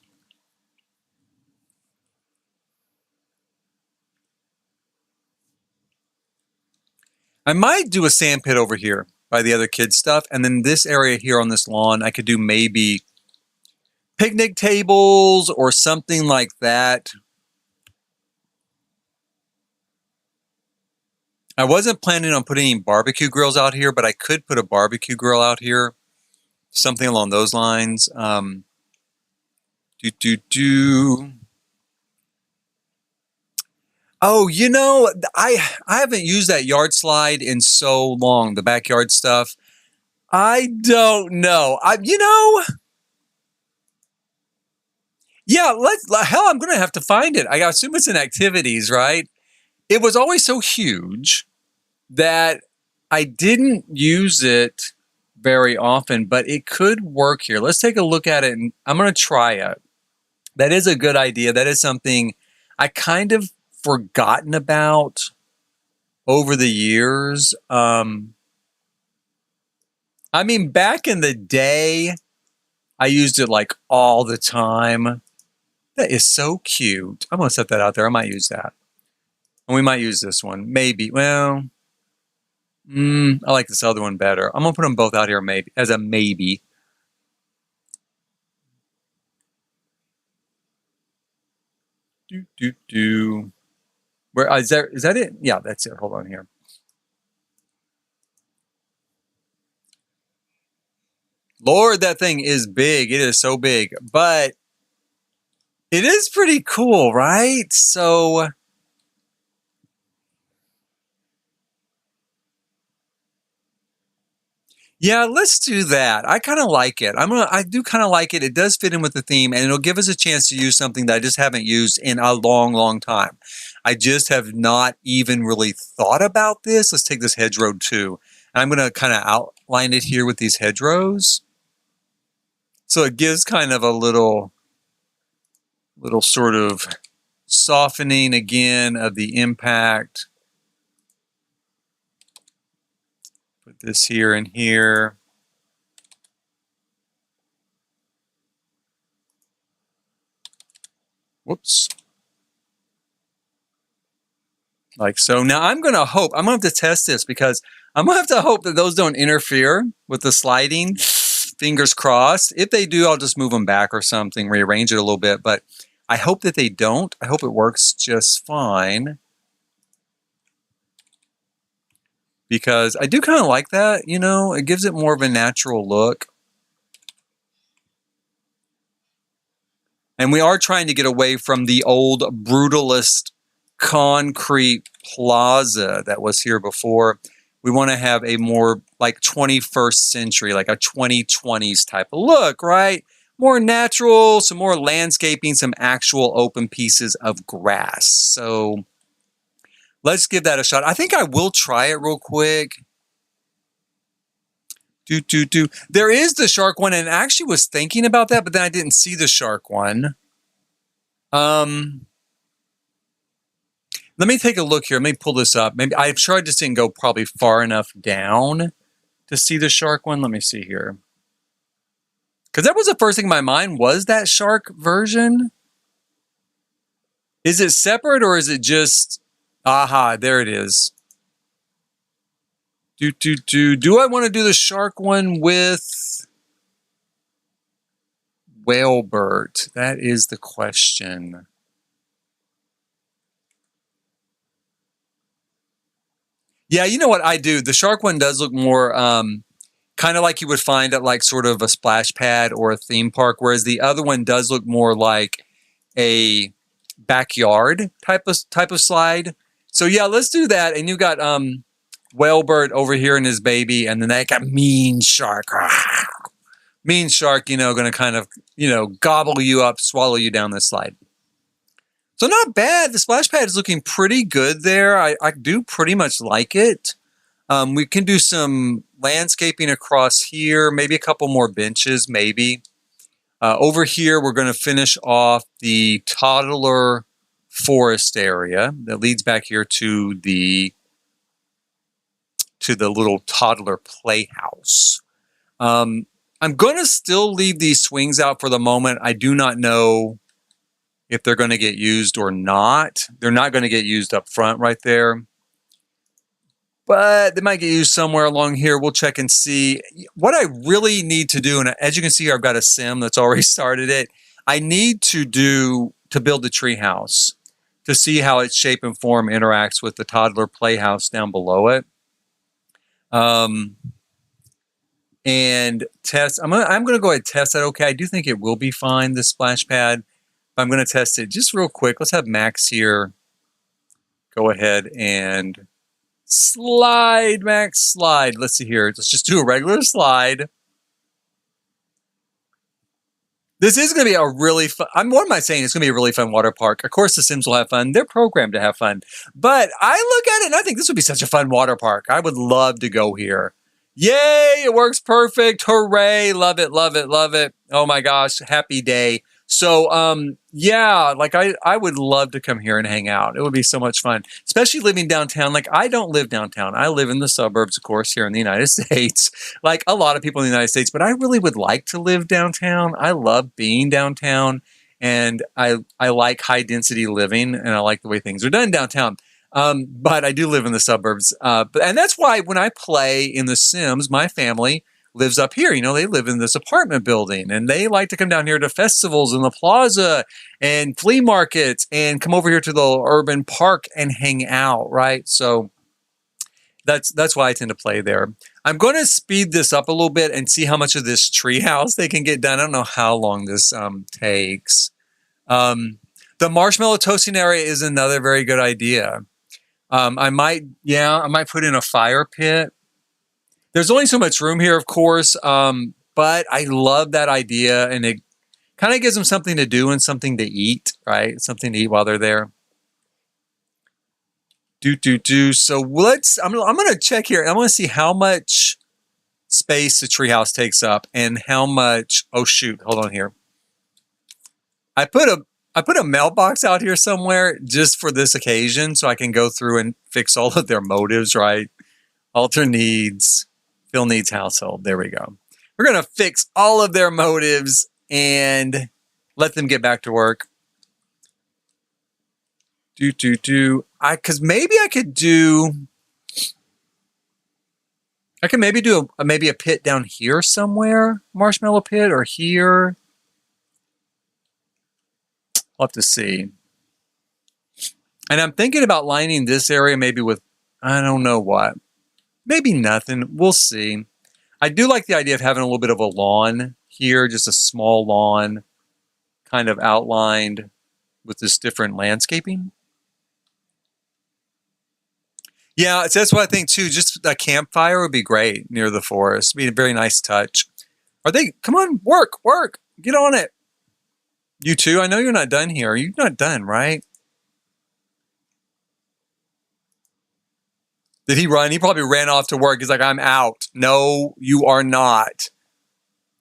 I might do a sand pit over here by the other kids' stuff. And then this area here on this lawn, I could do maybe picnic tables or something like that. I wasn't planning on putting any barbecue grills out here, but I could put a barbecue grill out here. Something along those lines. Do. Oh, you know, I haven't used that yard slide in so long. The backyard stuff. I don't know. Yeah. Hell, I'm gonna have to find it. I assume it's in activities, right? It was always so huge that I didn't use it very often, but it could work here. Let's take a look at it, and I'm gonna try it. That is a good idea. That is something I kind of forgotten about over the years. I mean, back in the day, I used it like all the time. That is so cute. I'm going to set that out there. I might use that. And we might use this one. Maybe. Well, I like this other one better. I'm going to put them both out here maybe as a maybe. Where is that it? Yeah, that's it. Hold on here. Lord, that thing is big. It is so big, but it is pretty cool, right? So yeah, let's do that. I kind of like it. I do kind of like it. It does fit in with the theme, and it'll give us a chance to use something that I just haven't used in a long, long time. I just have not even really thought about this. Let's take this hedgerow too. And I'm going to kind of outline it here with these hedgerows. So it gives kind of a little sort of softening again of the impact. Put this here and here. Whoops. Like so. Now I'm going to have to test this because I'm going to have to hope that those don't interfere with the sliding. Fingers crossed. If they do, I'll just move them back or something, rearrange it a little bit. But I hope that they don't. I hope it works just fine. Because I do kind of like that, you know, it gives it more of a natural look. And we are trying to get away from the old brutalist concrete plaza that was here before. We want to have a more like 21st century, like a 2020s type of look, right? More natural, some more landscaping, some actual open pieces of grass. So let's give that a shot. I think I will try it real quick. There is the shark one, and I actually was thinking about that, but then I didn't see the shark one. Let me take a look here. Let me pull this up. Maybe I'm sure I just didn't go probably far enough down to see the shark one. Let me see here. Because that was the first thing in my mind was that shark version. Is it separate or is it just, aha, there it is. Do I want to do the shark one with Whalebert? That is the question. Yeah, you know what I do? The shark one does look more kind of like you would find at like sort of a splash pad or a theme park, whereas the other one does look more like a backyard type of slide. So yeah, let's do that. And you got Whalebert over here and his baby, and then they got Mean Shark. Mean Shark, you know, going to kind of, you know, gobble you up, swallow you down this slide. So not bad. The splash pad is looking pretty good there. I do pretty much like it. We can do some landscaping across here, maybe a couple more benches, maybe. Over here, we're going to finish off the toddler forest area that leads back here to the little toddler playhouse. I'm going to still leave these swings out for the moment. I do not know if they're going to get used or not. They're not going to get used up front right there. But they might get used somewhere along here. We'll check and see. What I really need to do, and as you can see, I've got a sim that's already started it. I need to build the tree house to see how its shape and form interacts with the toddler playhouse down below it. and test. I'm gonna go ahead and test that. Okay, I do think it will be fine, this splash pad. I'm gonna test it just real quick. Let's have Max here. Go ahead and slide, Max, slide. Let's see here. Let's just do a regular slide. This is going to be a really fun. What am I saying? It's going to be a really fun water park. Of course, the Sims will have fun. They're programmed to have fun. But I look at it and I think this would be such a fun water park. I would love to go here. Yay! It works perfect. Hooray! Love it, love it, love it. Oh my gosh, happy day. So, yeah, like I would love to come here and hang out. It would be so much fun, especially living downtown. Like I don't live downtown. I live in the suburbs, of course, here in the United States, like a lot of people in the United States, but I really would like to live downtown. I love being downtown and I like high density living and I like the way things are done downtown. But I do live in the suburbs. And that's why when I play in The Sims, my family lives up here. You know, they live in this apartment building and they like to come down here to festivals in the plaza and flea markets and come over here to the urban park and hang out, right? So that's why I tend to play there. I'm going to speed this up a little bit and see how much of this treehouse they can get done. I don't know how long this takes. The marshmallow toasting area is another very good idea. I might put in a fire pit. There's only so much room here, of course, but I love that idea, and it kind of gives them something to do and something to eat, right? Something to eat while they're there. So I'm going to check here. I want to see how much space the treehouse takes up and how much. Oh shoot! Hold on here. I put a mailbox out here somewhere just for this occasion, so I can go through and fix all of their motives, right? Alter needs. Phil needs household. There we go. We're going to fix all of their motives and let them get back to work. Because maybe I could maybe do maybe a pit down here somewhere. Marshmallow pit or here. I'll have to see. And I'm thinking about lining this area maybe with, I don't know what. Maybe nothing. We'll see. I do like the idea of having a little bit of a lawn here, just a small lawn kind of outlined with this different landscaping. Yeah, that's what I think too. Just a campfire would be great near the forest. It'd be a very nice touch. Come on, work, get on it. You too? I know you're not done here. You're not done, right? Did he run? He probably ran off to work. He's like, I'm out. No, you are not.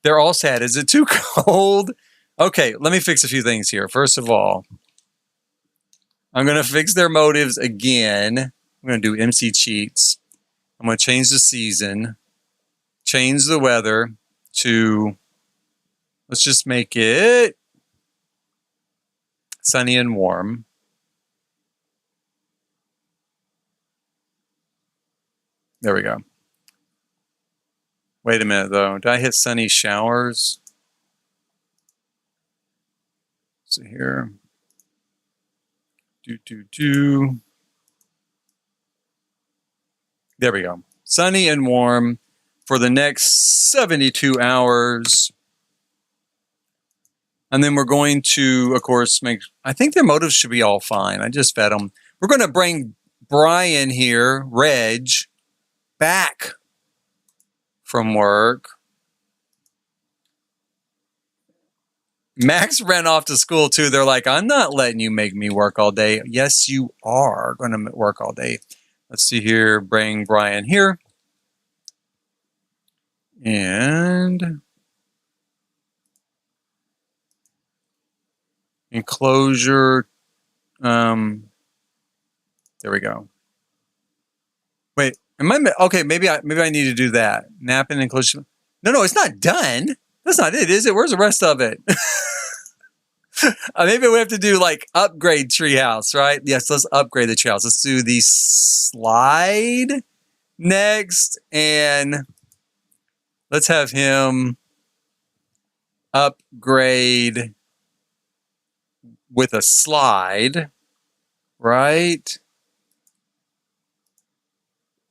They're all sad. Is it too cold? Okay, let me fix a few things here. First of all, I'm going to fix their motives again. I'm going to do MC cheats. I'm going to change the season, change the weather to, let's just make it sunny and warm. There we go. Wait a minute, though. Did I hit sunny showers? Let's see here. There we go. Sunny and warm for the next 72 hours. And then we're going to, of course, I think their motives should be all fine. I just fed them. We're going to bring Brian here, Reg, back from work. Max ran off to school too. They're like, I'm not letting you make me work all day. Yes, you are going to work all day. Let's see here. Bring Brian here. And enclosure. There we go. Wait, okay? Maybe I need to do that. Nap and enclosure. No, it's not done. That's not it, is it? Where's the rest of it? Maybe we have to do like upgrade treehouse, right? Yes, let's upgrade the treehouse. Let's do the slide next, and let's have him upgrade with a slide, right?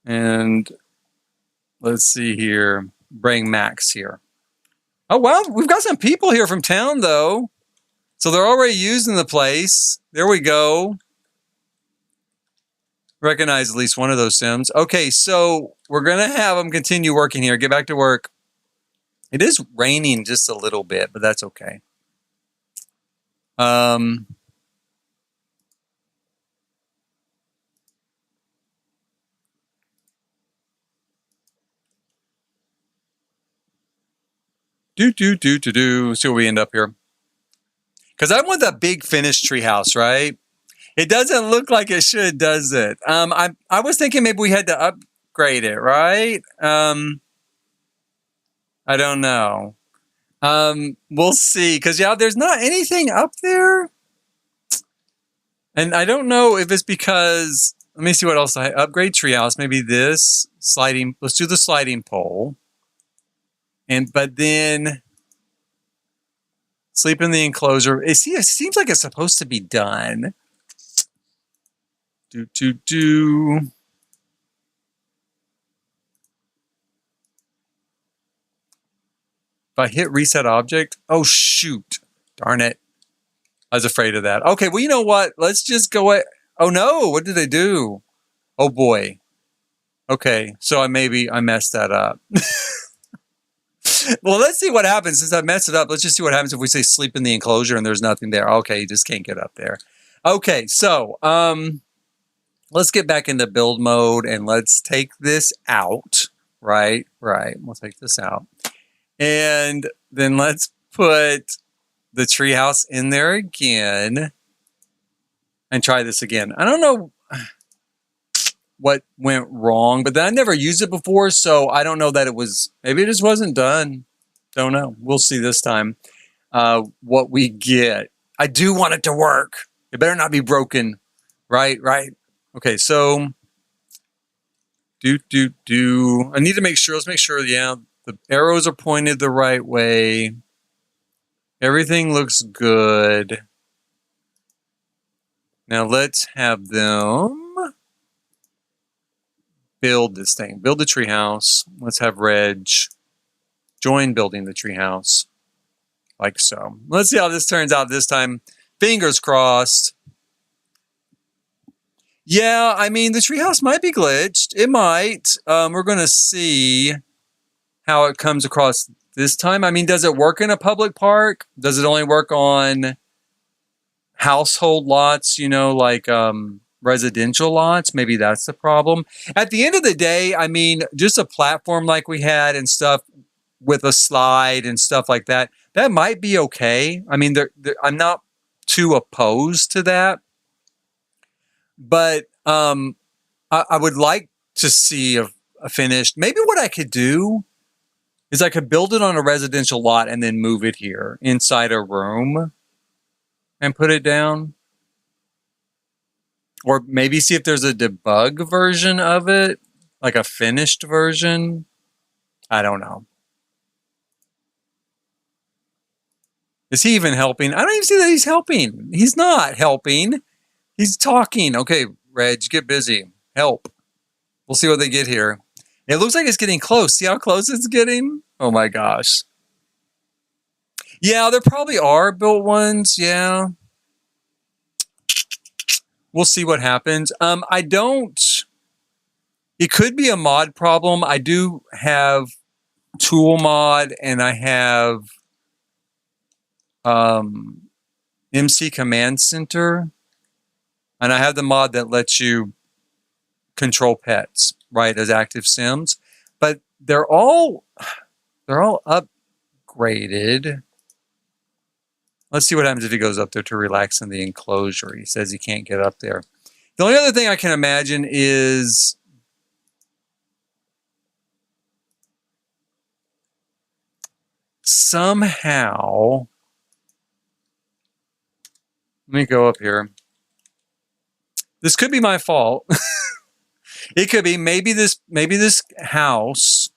And let's see here. bring Max here. Oh, wow. We've got some people here from town, though. So they're already using the place. There we go. Recognize at least one of those Sims. Okay, so we're going to have them continue working here. Get back to work. It is raining just a little bit, but that's okay. See where we end up here. Because I want that big finished treehouse, right? It doesn't look like it should, does it? I was thinking maybe we had to upgrade it, right? I don't know. We'll see. Because, yeah, there's not anything up there. And I don't know if it's because... Let me see what else I... Upgrade treehouse. Maybe this. Sliding... Let's do the sliding pole. But then... Sleep in the enclosure. It seems like it's supposed to be done. If I hit reset object, oh shoot, darn it. I was afraid of that. Okay, well, you know what? Let's just go at, oh no, what did they do? Oh boy. Okay, so I messed that up. Well, let's see what happens. Since I messed it up, let's just see what happens if we say sleep in the enclosure and there's nothing there. Okay, you just can't get up there. Okay, so let's get back into build mode and let's take this out. Right. We'll take this out. And then let's put the treehouse in there again and try this again. I don't know what went wrong, but then I never used it before, so I don't know that it was, maybe it just wasn't done. Don't know. We'll see this time what we get. I do want it to work. It better not be broken. Right. Okay, so I need to make sure, let's make sure, yeah, the arrows are pointed the right way. Everything looks good. Now let's have them build this thing. Build the treehouse. Let's have Reg join building the treehouse. Like so. Let's see how this turns out this time. Fingers crossed. Yeah, I mean, the treehouse might be glitched. It might. We're going to see how it comes across this time. I mean, does it work in a public park? Does it only work on household lots, you know, like residential lots? Maybe that's the problem. At the end of the day, I mean, just a platform like we had and stuff with a slide and stuff like that, that might be okay. I mean, I'm not too opposed to that. But I would like to see a finished. Maybe what I could do is I could build it on a residential lot and then move it here inside a room and put it down. Or maybe see if there's a debug version of it, like a finished version. I don't know. Is he even helping? I don't even see that he's helping. He's not helping. He's talking. Okay, Reg, get busy. Help. We'll see what they get here. It looks like it's getting close. See how close it's getting? Oh my gosh. Yeah, there probably are built ones. Yeah. We'll see what happens. It could be a mod problem. I do have tool mod and I have MC Command Center. And I have the mod that lets you control pets, right, as active Sims. But they're all upgraded. Let's see what happens if he goes up there to relax in the enclosure. He says he can't get up there. The only other thing I can imagine is somehow, let me go up here. This could be my fault. It could be maybe this house,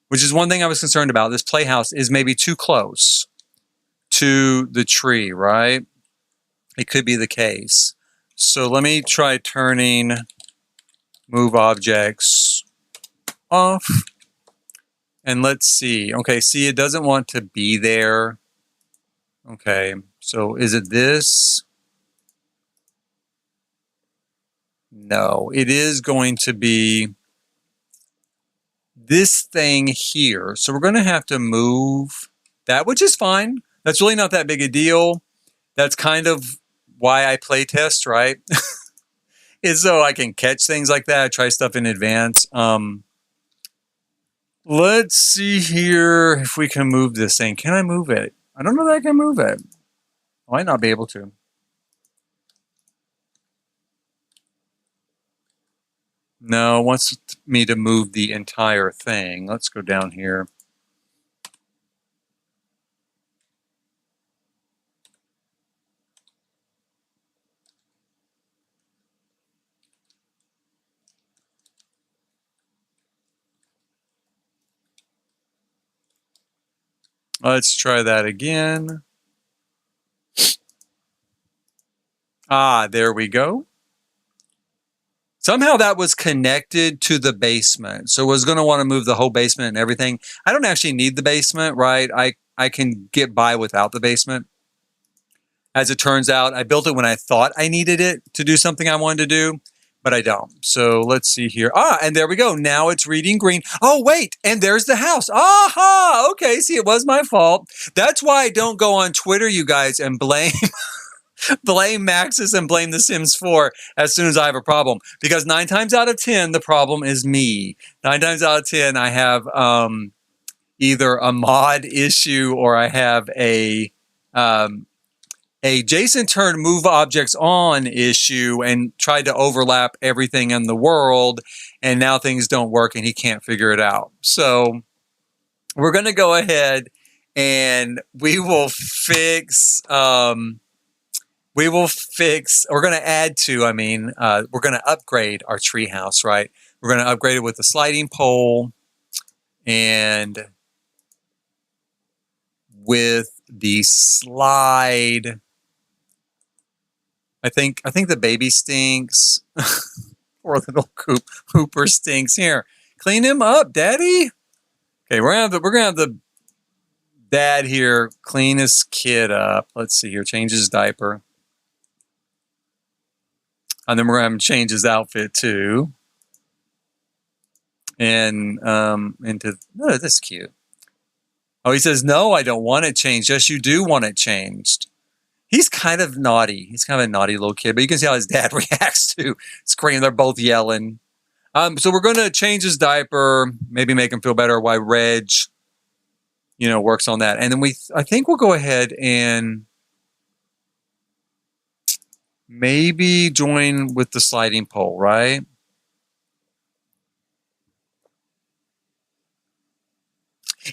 which is one thing I was concerned about. This playhouse is maybe too close to the tree, right? It could be the case. So let me try turning move objects off. And let's see. Okay, see, it doesn't want to be there. Okay, so is it this? No, it is going to be this thing here. So we're going to have to move that, which is fine. That's really not that big a deal. That's kind of why I play test, right? Is so I can catch things like that. I try stuff in advance. Let's see here if we can move this thing. Can I move it? I don't know that I can move it. I might not be able to. No, it wants me to move the entire thing. Let's go down here. Let's try that again. Ah, there we go. Somehow that was connected to the basement. So I was going to want to move the whole basement and everything. I don't actually need the basement, right? I can get by without the basement. As it turns out, I built it when I thought I needed it to do something I wanted to do, but I don't. So let's see here. Ah, and there we go. Now it's reading green. Oh, wait. And there's the house. Aha. Okay. See, it was my fault. That's why I don't go on Twitter, you guys, and blame Maxis and blame The Sims 4 as soon as I have a problem. Because 9 times out of 10, the problem is me. 9 times out of 10, I have either a mod issue or I have a Jason turned move objects on issue and tried to overlap everything in the world, and now things don't work and he can't figure it out. So we're going to go ahead and we will fix... we're going to add to, we're going to upgrade our treehouse, right? We're going to upgrade it with a sliding pole and with the slide. I think the baby stinks. Poor little Hooper stinks. Here, clean him up, Daddy. Okay, we're gonna have the dad here clean his kid up. Let's see here, change his diaper. And then we're going to have him change his outfit too. And into, oh, this is cute. Oh, he says, no, I don't want it changed. Yes, you do want it changed. He's kind of naughty. He's kind of a naughty little kid, but you can see how his dad reacts to screaming. They're both yelling. So we're going to change his diaper, maybe make him feel better while Reg, works on that. And then I think we'll go ahead and maybe join with the sliding pole, right?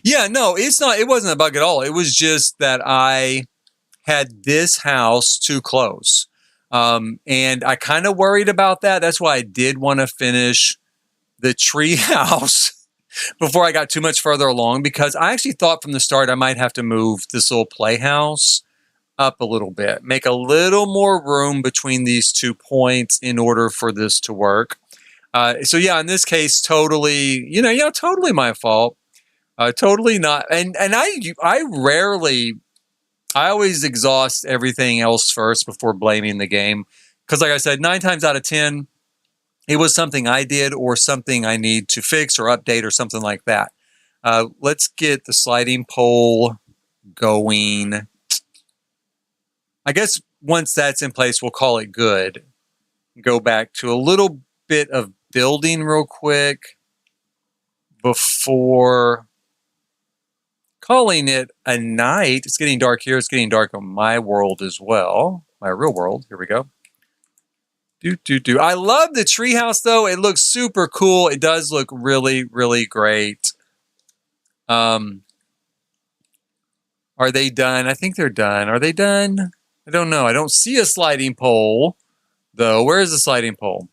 Yeah, no, it wasn't a bug at all. It was just that I had this house too close. And I kind of worried about that. That's why I did want to finish the tree house before I got too much further along, because I actually thought from the start I might have to move this little playhouse up a little bit, make a little more room between these 2 points in order for this to work. So yeah, in this case, totally, totally my fault. Totally not. And I always exhaust everything else first before blaming the game. Because like I said, 9 times out of 10, it was something I did or something I need to fix or update or something like that. Let's get the sliding pole going. I guess once that's in place, we'll call it good. Go back to a little bit of building real quick before calling it a night. It's getting dark here. It's getting dark on my world as well. My real world. Here we go. I love the treehouse though. It looks super cool. It does look really, really great. Are they done? I think they're done. Are they done? I don't know. I don't see a sliding pole though. Where is the sliding pole?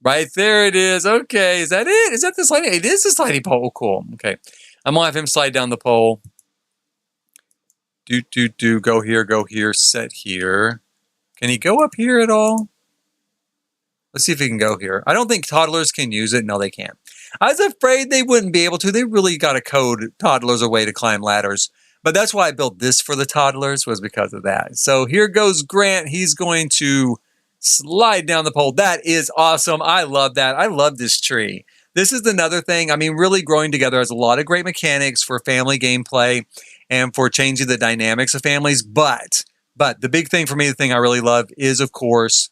Right there it is. Okay. Is that it? Is that the sliding? It is the sliding pole. Oh, cool. Okay. I'm going to have him slide down the pole. Go here, set here. Can he go up here at all? Let's see if he can go here. I don't think toddlers can use it. No, they can't. I was afraid they wouldn't be able to. They really got to code toddlers a way to climb ladders. But that's why I built this for the toddlers, was because of that. So here goes Grant. He's going to slide down the pole. That is awesome. I love that. I love this tree. This is another thing. I mean, really growing together has a lot of great mechanics for family gameplay and for changing the dynamics of families. But the big thing for me, the thing I really love is, of course,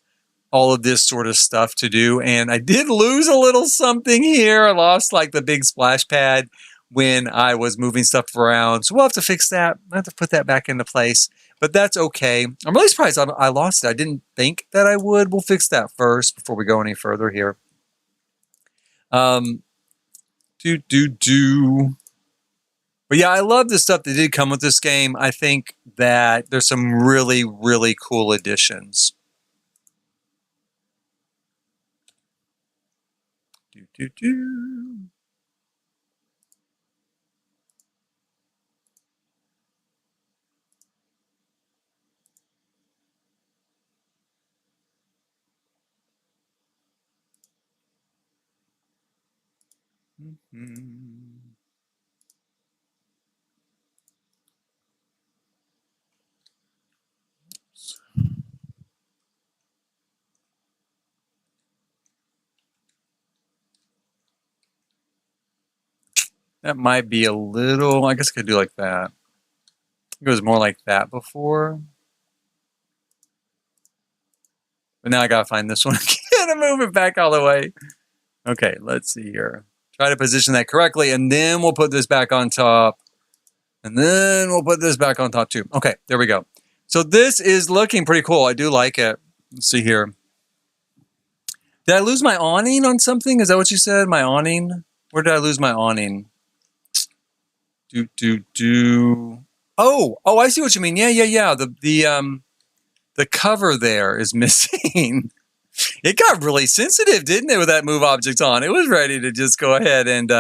all of this sort of stuff to do. And I did lose a little something here. I lost like the big splash pad when I was moving stuff around. So we'll have to fix that. I have to put that back into place. But that's okay. I'm really surprised I lost it. I didn't think that I would. We'll fix that first before we go any further here. But yeah, I love the stuff that did come with this game. I think that there's some really, really cool additions. That might be a little, I guess I could do like that. It was more like that before. But now I gotta find this one again and move it back all the way. Okay, let's see here. Try to position that correctly, and then we'll put this back on top. And then we'll put this back on top too. Okay, there we go. So this is looking pretty cool. I do like it. Let's see here. Did I lose my awning on something? Is that what you said? My awning? Where did I lose my awning? Oh, I see what you mean. Yeah. The cover there is missing. It got really sensitive, didn't it, with that move objects on? It was ready to just go ahead and,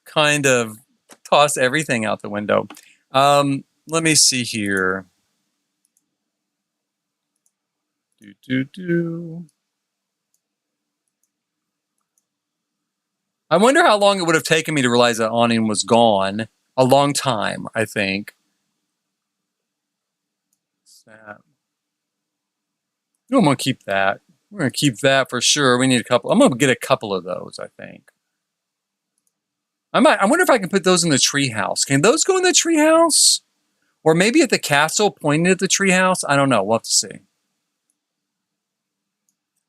kind of toss everything out the window. Let me see here. I wonder how long it would have taken me to realize that awning was gone. A long time, I think. No, I'm going to keep that. We're going to keep that for sure. We need a couple. I'm going to get a couple of those, I think. I wonder if I can put those in the treehouse. Can those go in the treehouse? Or maybe at the castle, pointed at the treehouse? I don't know. We'll have to see.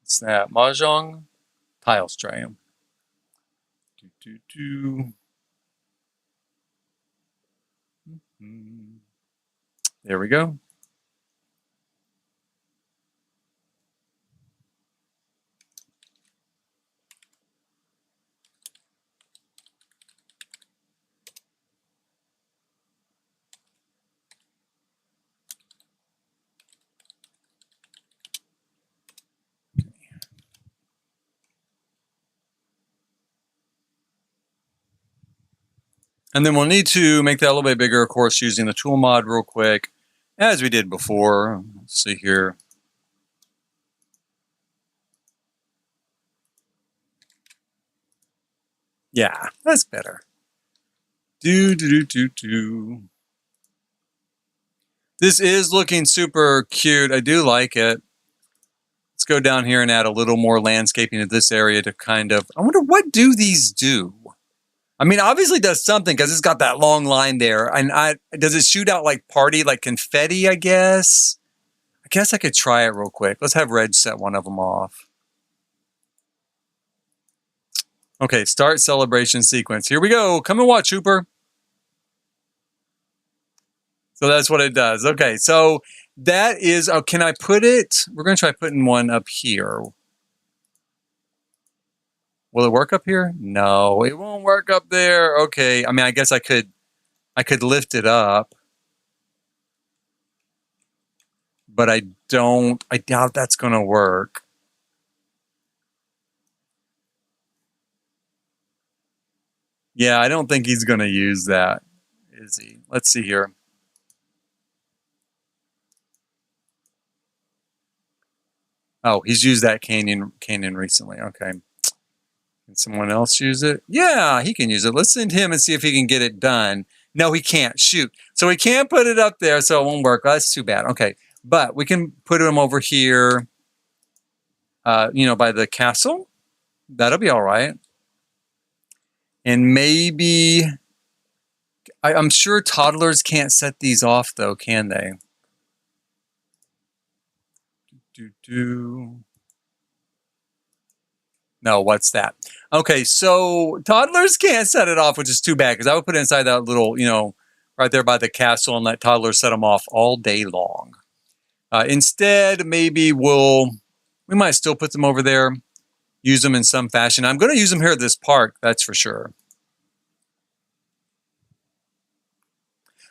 What's that? Mahjong? Tiles tray. There we go. And then we'll need to make that a little bit bigger, of course, using the tool mod real quick, as we did before. Let's see here. Yeah, that's better. This is looking super cute. I do like it. Let's go down here and add a little more landscaping to this area to kind of, I wonder, what do these do? I mean, obviously it does something because it's got that long line there. And does it shoot out like like confetti, I guess? I guess I could try it real quick. Let's have Reg set one of them off. Okay, start celebration sequence. Here we go. Come and watch, Hooper. So that's what it does. Okay, so that is, can I put it? We're going to try putting one up here. Will it work up here? No, it won't work up there. Okay, I mean, I guess I could lift it up. But I doubt that's going to work. Yeah, I don't think he's going to use that, is he? Let's see here. Oh, he's used that canyon recently. Okay. Can someone else use it? Yeah, he can use it. Let's send him and see if he can get it done. No, he can't. Shoot. So we can't put it up there, so it won't work. That's too bad. Okay. But we can put him over here, by the castle. That'll be all right. And maybe, I'm sure toddlers can't set these off, though, can they? No, what's that? Okay, so toddlers can't set it off, which is too bad because I would put it inside that little, right there by the castle and let toddlers set them off all day long. Instead, maybe we might still put them over there, use them in some fashion. I'm going to use them here at this park, that's for sure.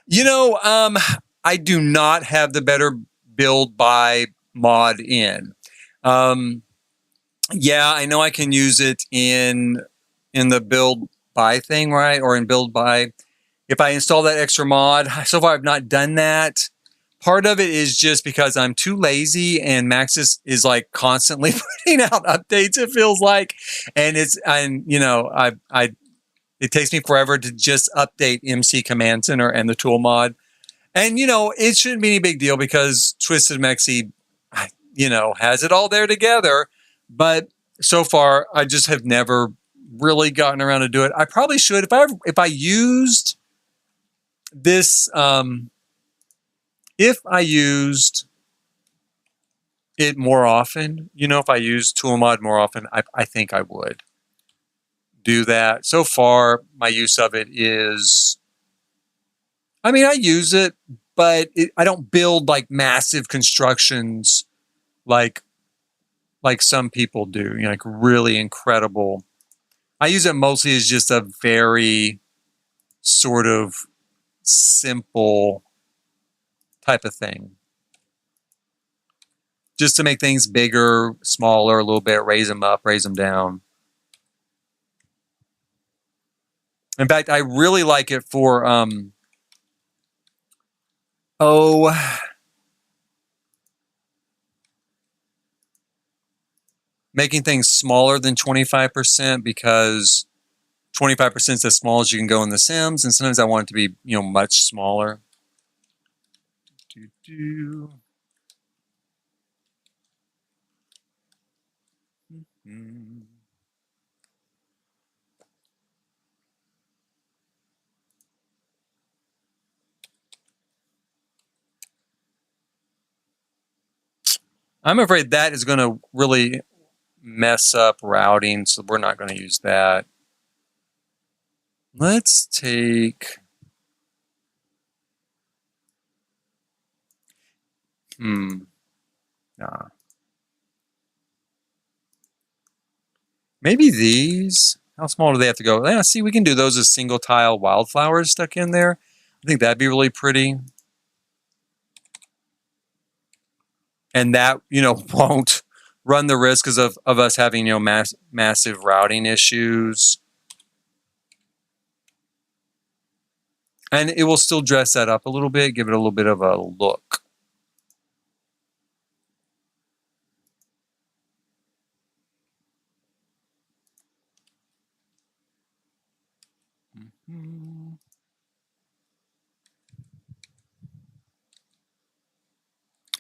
I do not have the better build by mod in. Yeah, I know I can use it in the build by thing, right? Or in build by. If I install that extra mod, so far I've not done that. Part of it is just because I'm too lazy and Maxis is like constantly putting out updates, it feels like. And it takes me forever to just update MC Command Center and the tool mod. And, it shouldn't be any big deal because Twisted Mexi, has it all there together. But so far, I just have never really gotten around to do it. I probably should. If I used this, if I used it more often, if I used tool mod more often, I think I would do that. So far, my use of it is, I use it, but I don't build like massive constructions like some people do, like really incredible. I use it mostly as just a very sort of simple type of thing. Just to make things bigger, smaller a little bit, raise them up, raise them down. In fact, I really like it for, making things smaller than 25% because 25% is as small as you can go in The Sims, and sometimes I want it to be, much smaller. I'm afraid that is going to really mess up routing, so we're not going to use that. Let's take... Nah. Maybe these? How small do they have to go? Yeah, see, we can do those as single tile wildflowers stuck in there. I think that'd be really pretty. And that, won't run the risk of us having, massive routing issues. And it will still dress that up a little bit, give it a little bit of a look.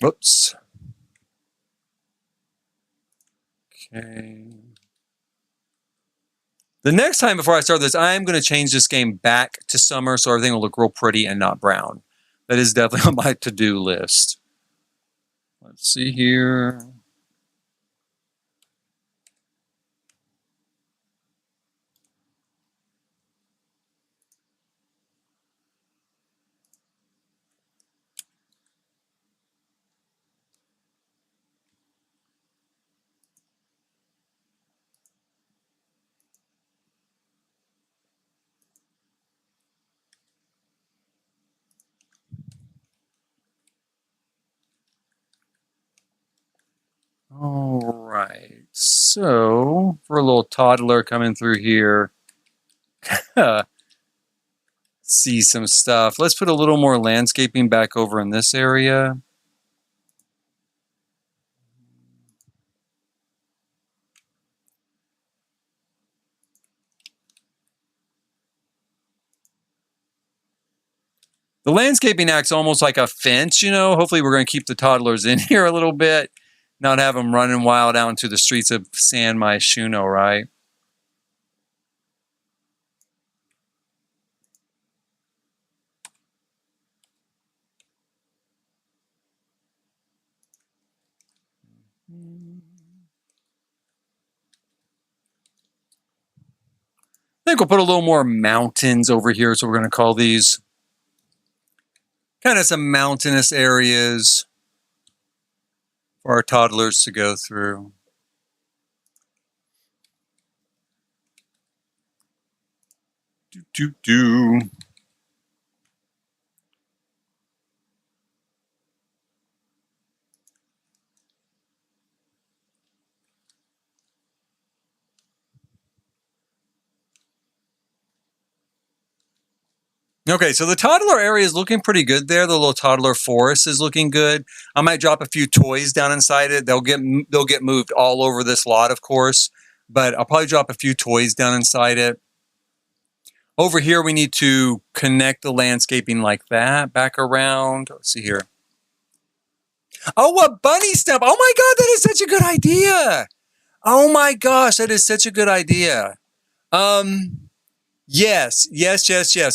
Whoops. Okay. The next time before I start this, I'm going to change this game back to summer so everything will look real pretty and not brown. That is definitely on my to-do list. Let's see here. All right. So, for a little toddler coming through here, see some stuff. Let's put a little more landscaping back over in this area. The landscaping act's almost like a fence, you know. Hopefully we're going to keep the toddlers in here a little bit, not have them running wild out into the streets of San Myshuno, right? I think we'll put a little more mountains over here, so we're going to call these kind of some mountainous areas for our toddlers to go through. Do. Okay, so the toddler area is looking pretty good there. The little toddler forest is looking good. I might drop a few toys down inside it. They'll get moved all over this lot, of course, but I'll probably drop a few toys down inside it. Over here, we need to connect the landscaping like that back around. Let's see here. Oh, a bunny stump. Oh my God, that is such a good idea. Oh my gosh, that is such a good idea. Yes.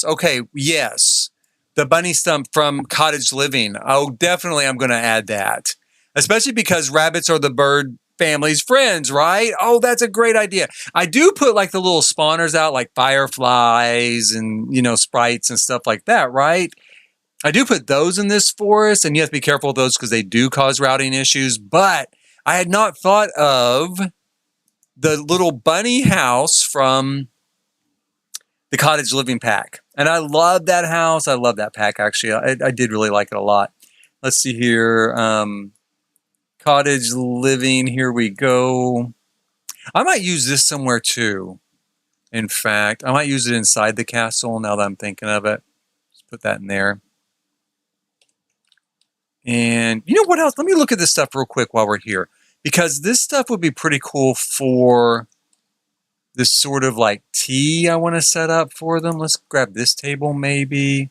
Okay, yes. The bunny stump from Cottage Living. Oh, definitely I'm going to add that. Especially because rabbits are the bird family's friends, right? Oh, that's a great idea. I do put like the little spawners out, like fireflies and, you know, sprites and stuff like that, right? I do put those in this forest, and you have to be careful of those because they do cause routing issues. But I had not thought of the little bunny house from the Cottage Living pack. And I love that house. I love that pack, actually. I did really like it a lot. Let's see here. Cottage Living, here we go. I might use this somewhere too. In fact, I might use it inside the castle now that I'm thinking of it. Just put that in there. And you know what else? Let me look at this stuff real quick while we're here. Because this stuff would be pretty cool for this sort of like tea I want to set up for them. Let's grab this table maybe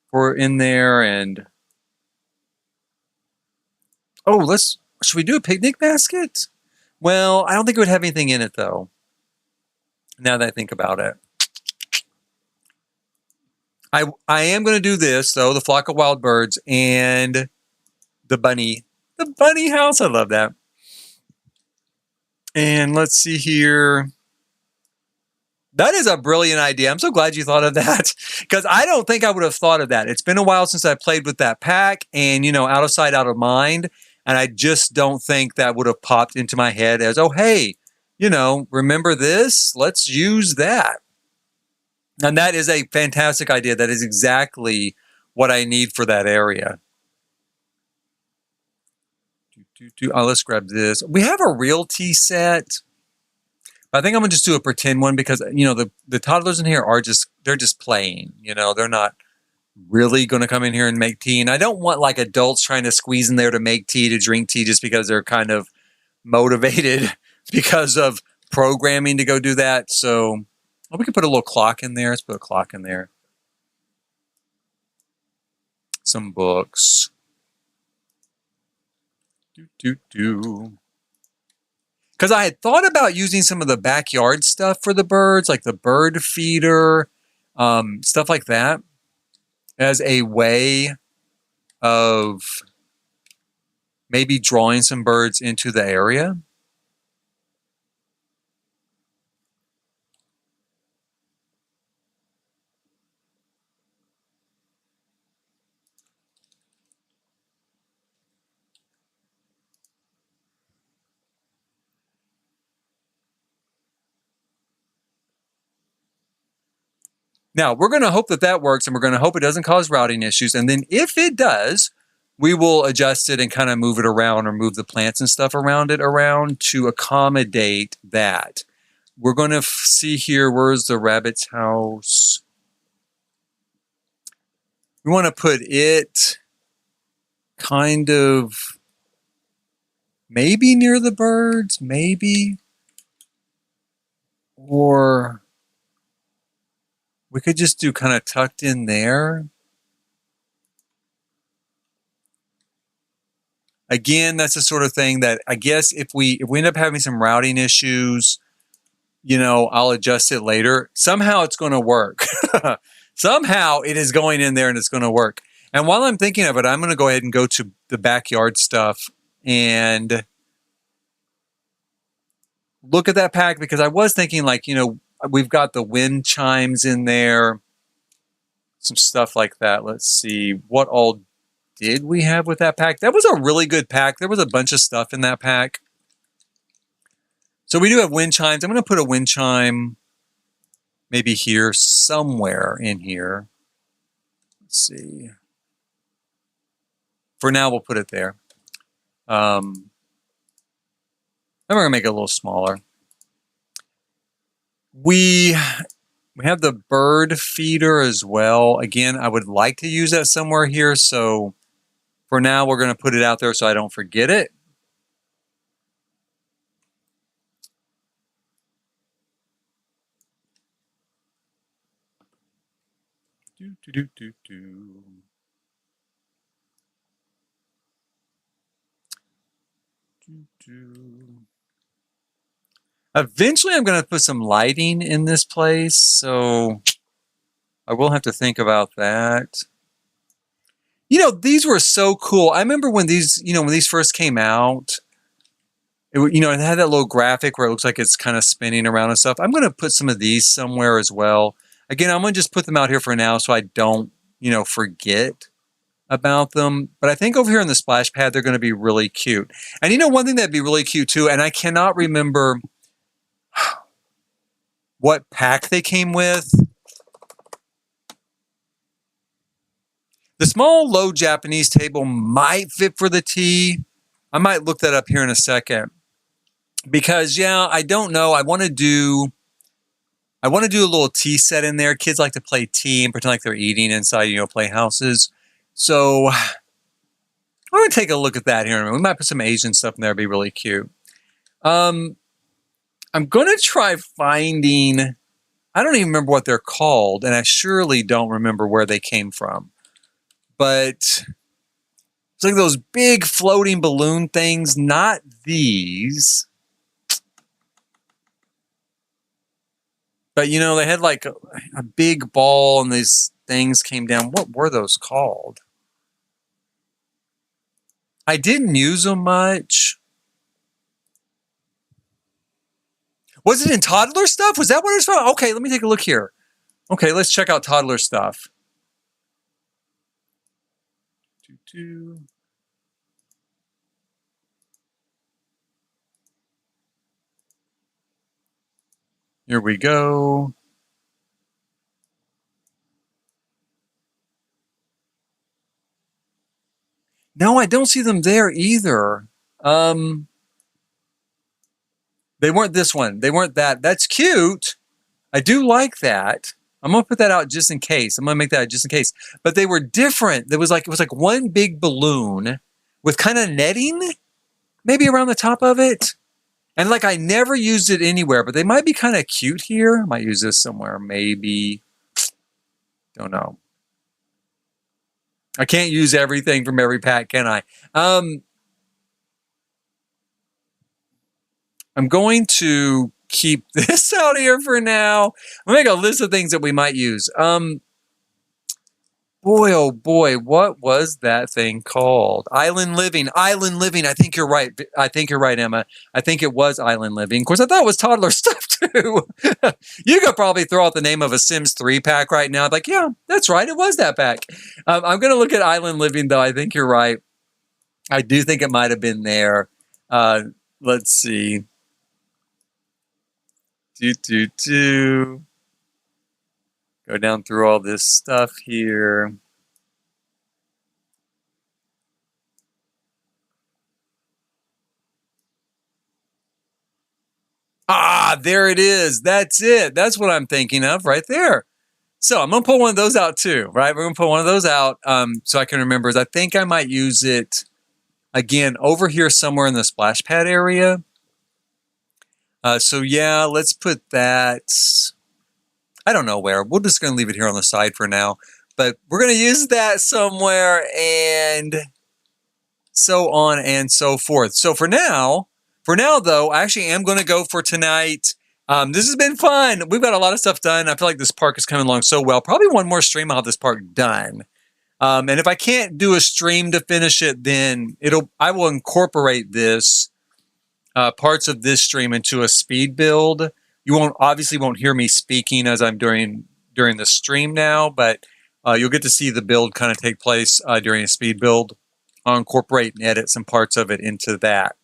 for in there. And oh, should we do a picnic basket? Well, I don't think it would have anything in it though. Now that I think about it. I am going to do this though, the flock of wild birds and the bunny house. I love that. And let's see here. That is a brilliant idea. I'm so glad you thought of that because I don't think I would have thought of that. It's been a while since I played with that pack and, you know, out of sight, out of mind. And I just don't think that would have popped into my head as, oh, hey, you know, remember this? Let's use that. And that is a fantastic idea. That is exactly what I need for that area. Oh, let's grab this. We have a real tea set. I think I'm gonna just do a pretend one because, you know, the toddlers in here are they're just playing. You know, they're not really going to come in here and make tea. And I don't want like adults trying to squeeze in there to make tea, to drink tea, just because they're kind of motivated because of programming to go do that. So we can put a little clock in there. Let's put a clock in there. Some books. Because I had thought about using some of the backyard stuff for the birds, like the bird feeder, stuff like that, as a way of maybe drawing some birds into the area. Now, we're going to hope that that works, and we're going to hope it doesn't cause routing issues. And then if it does, we will adjust it and kind of move it around or move the plants and stuff around to accommodate that. We're going to see here, where's the rabbit's house? We want to put it kind of maybe near the birds, maybe. Or we could just do kind of tucked in there. Again, that's the sort of thing that I guess if we end up having some routing issues, I'll adjust it later. Somehow it's going to work. Somehow it is going in there and it's going to work. And while I'm thinking of it, I'm going to go ahead and go to the backyard stuff and look at that pack, because I was thinking, like, we've got the wind chimes in there, some stuff like that. Let's see, what all did we have with that pack? That was a really good pack. There was a bunch of stuff in that pack. So we do have wind chimes. I'm going to put a wind chime maybe here, somewhere in here. Let's see. For now, we'll put it there. And we're going to make it a little smaller. We have the bird feeder as well. Again, I would like to use that somewhere here. So for now, we're going to put it out there so I don't forget it. Eventually, I'm going to put some lighting in this place, so I will have to think about that. These were so cool. I remember when these first came out, it had that little graphic where it looks like it's kind of spinning around and stuff. I'm going to put some of these somewhere as well. Again, I'm going to just put them out here for now so I don't, forget about them. But I think over here on the splash pad, they're going to be really cute. And one thing that'd be really cute too, and I cannot remember what pack they came with. The small low Japanese table might fit for the tea. I might look that up here in a second. Because, I don't know. I want to do a little tea set in there. Kids like to play tea and pretend like they're eating inside, playhouses. So I'm going to take a look at that here in a minute. We might put some Asian stuff in there. It'd be really cute. I'm going to try finding, I don't even remember what they're called, and I surely don't remember where they came from. But it's like those big floating balloon things, not these. But, they had like a big ball and these things came down. What were those called? I didn't use them much. Was it in toddler stuff? Was that what it was from? Okay, let me take a look here. Okay, let's check out toddler stuff. Here we go. No, I don't see them there either. They weren't this one. They weren't that. That's cute. I do like that. I'm going to put that out just in case. I'm going to make that just in case. But they were different. It was like one big balloon with kind of netting maybe around the top of it. And I never used it anywhere, but they might be kind of cute here. I might use this somewhere, maybe. Don't know. I can't use everything from every pack, can I? I'm going to keep this out here for now. I'm going to make a list of things that we might use. Boy, oh boy, what was that thing called? Island Living. Island Living. I think you're right. Emma. I think it was Island Living. Of course, I thought it was toddler stuff too. You could probably throw out the name of a Sims 3 pack right now. Like, yeah, that's right. It was that pack. I'm going to look at Island Living, though. I think you're right. I do think it might have been there. Let's see. Go down through all this stuff here. Ah, there it is. That's it. That's what I'm thinking of right there. So I'm going to pull one of those out too, right? We're going to pull one of those out so I can remember. I think I might use it, again, over here somewhere in the splash pad area. So yeah, let's put that. I don't know where. We're just going to leave it here on the side for now. But we're going to use that somewhere. And so on and so forth. So for now though, I actually am going to go for tonight. This has been fun. We've got a lot of stuff done. I feel like this park is coming along so well. Probably one more stream, I'll have this park done. And if I can't do a stream to finish it, then I will incorporate this parts of this stream into a speed build. You obviously won't hear me speaking as I'm during the stream now, but you'll get to see the build kind of take place during a speed build. I'll incorporate and edit some parts of it into that.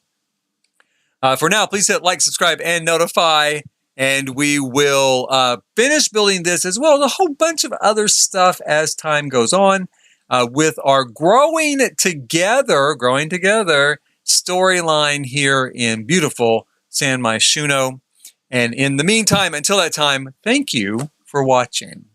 For now, please hit like, subscribe, and notify, and we will finish building this as well as a whole bunch of other stuff as time goes on with our growing together storyline here in beautiful San Myshuno. And in the meantime, until that time, thank you for watching.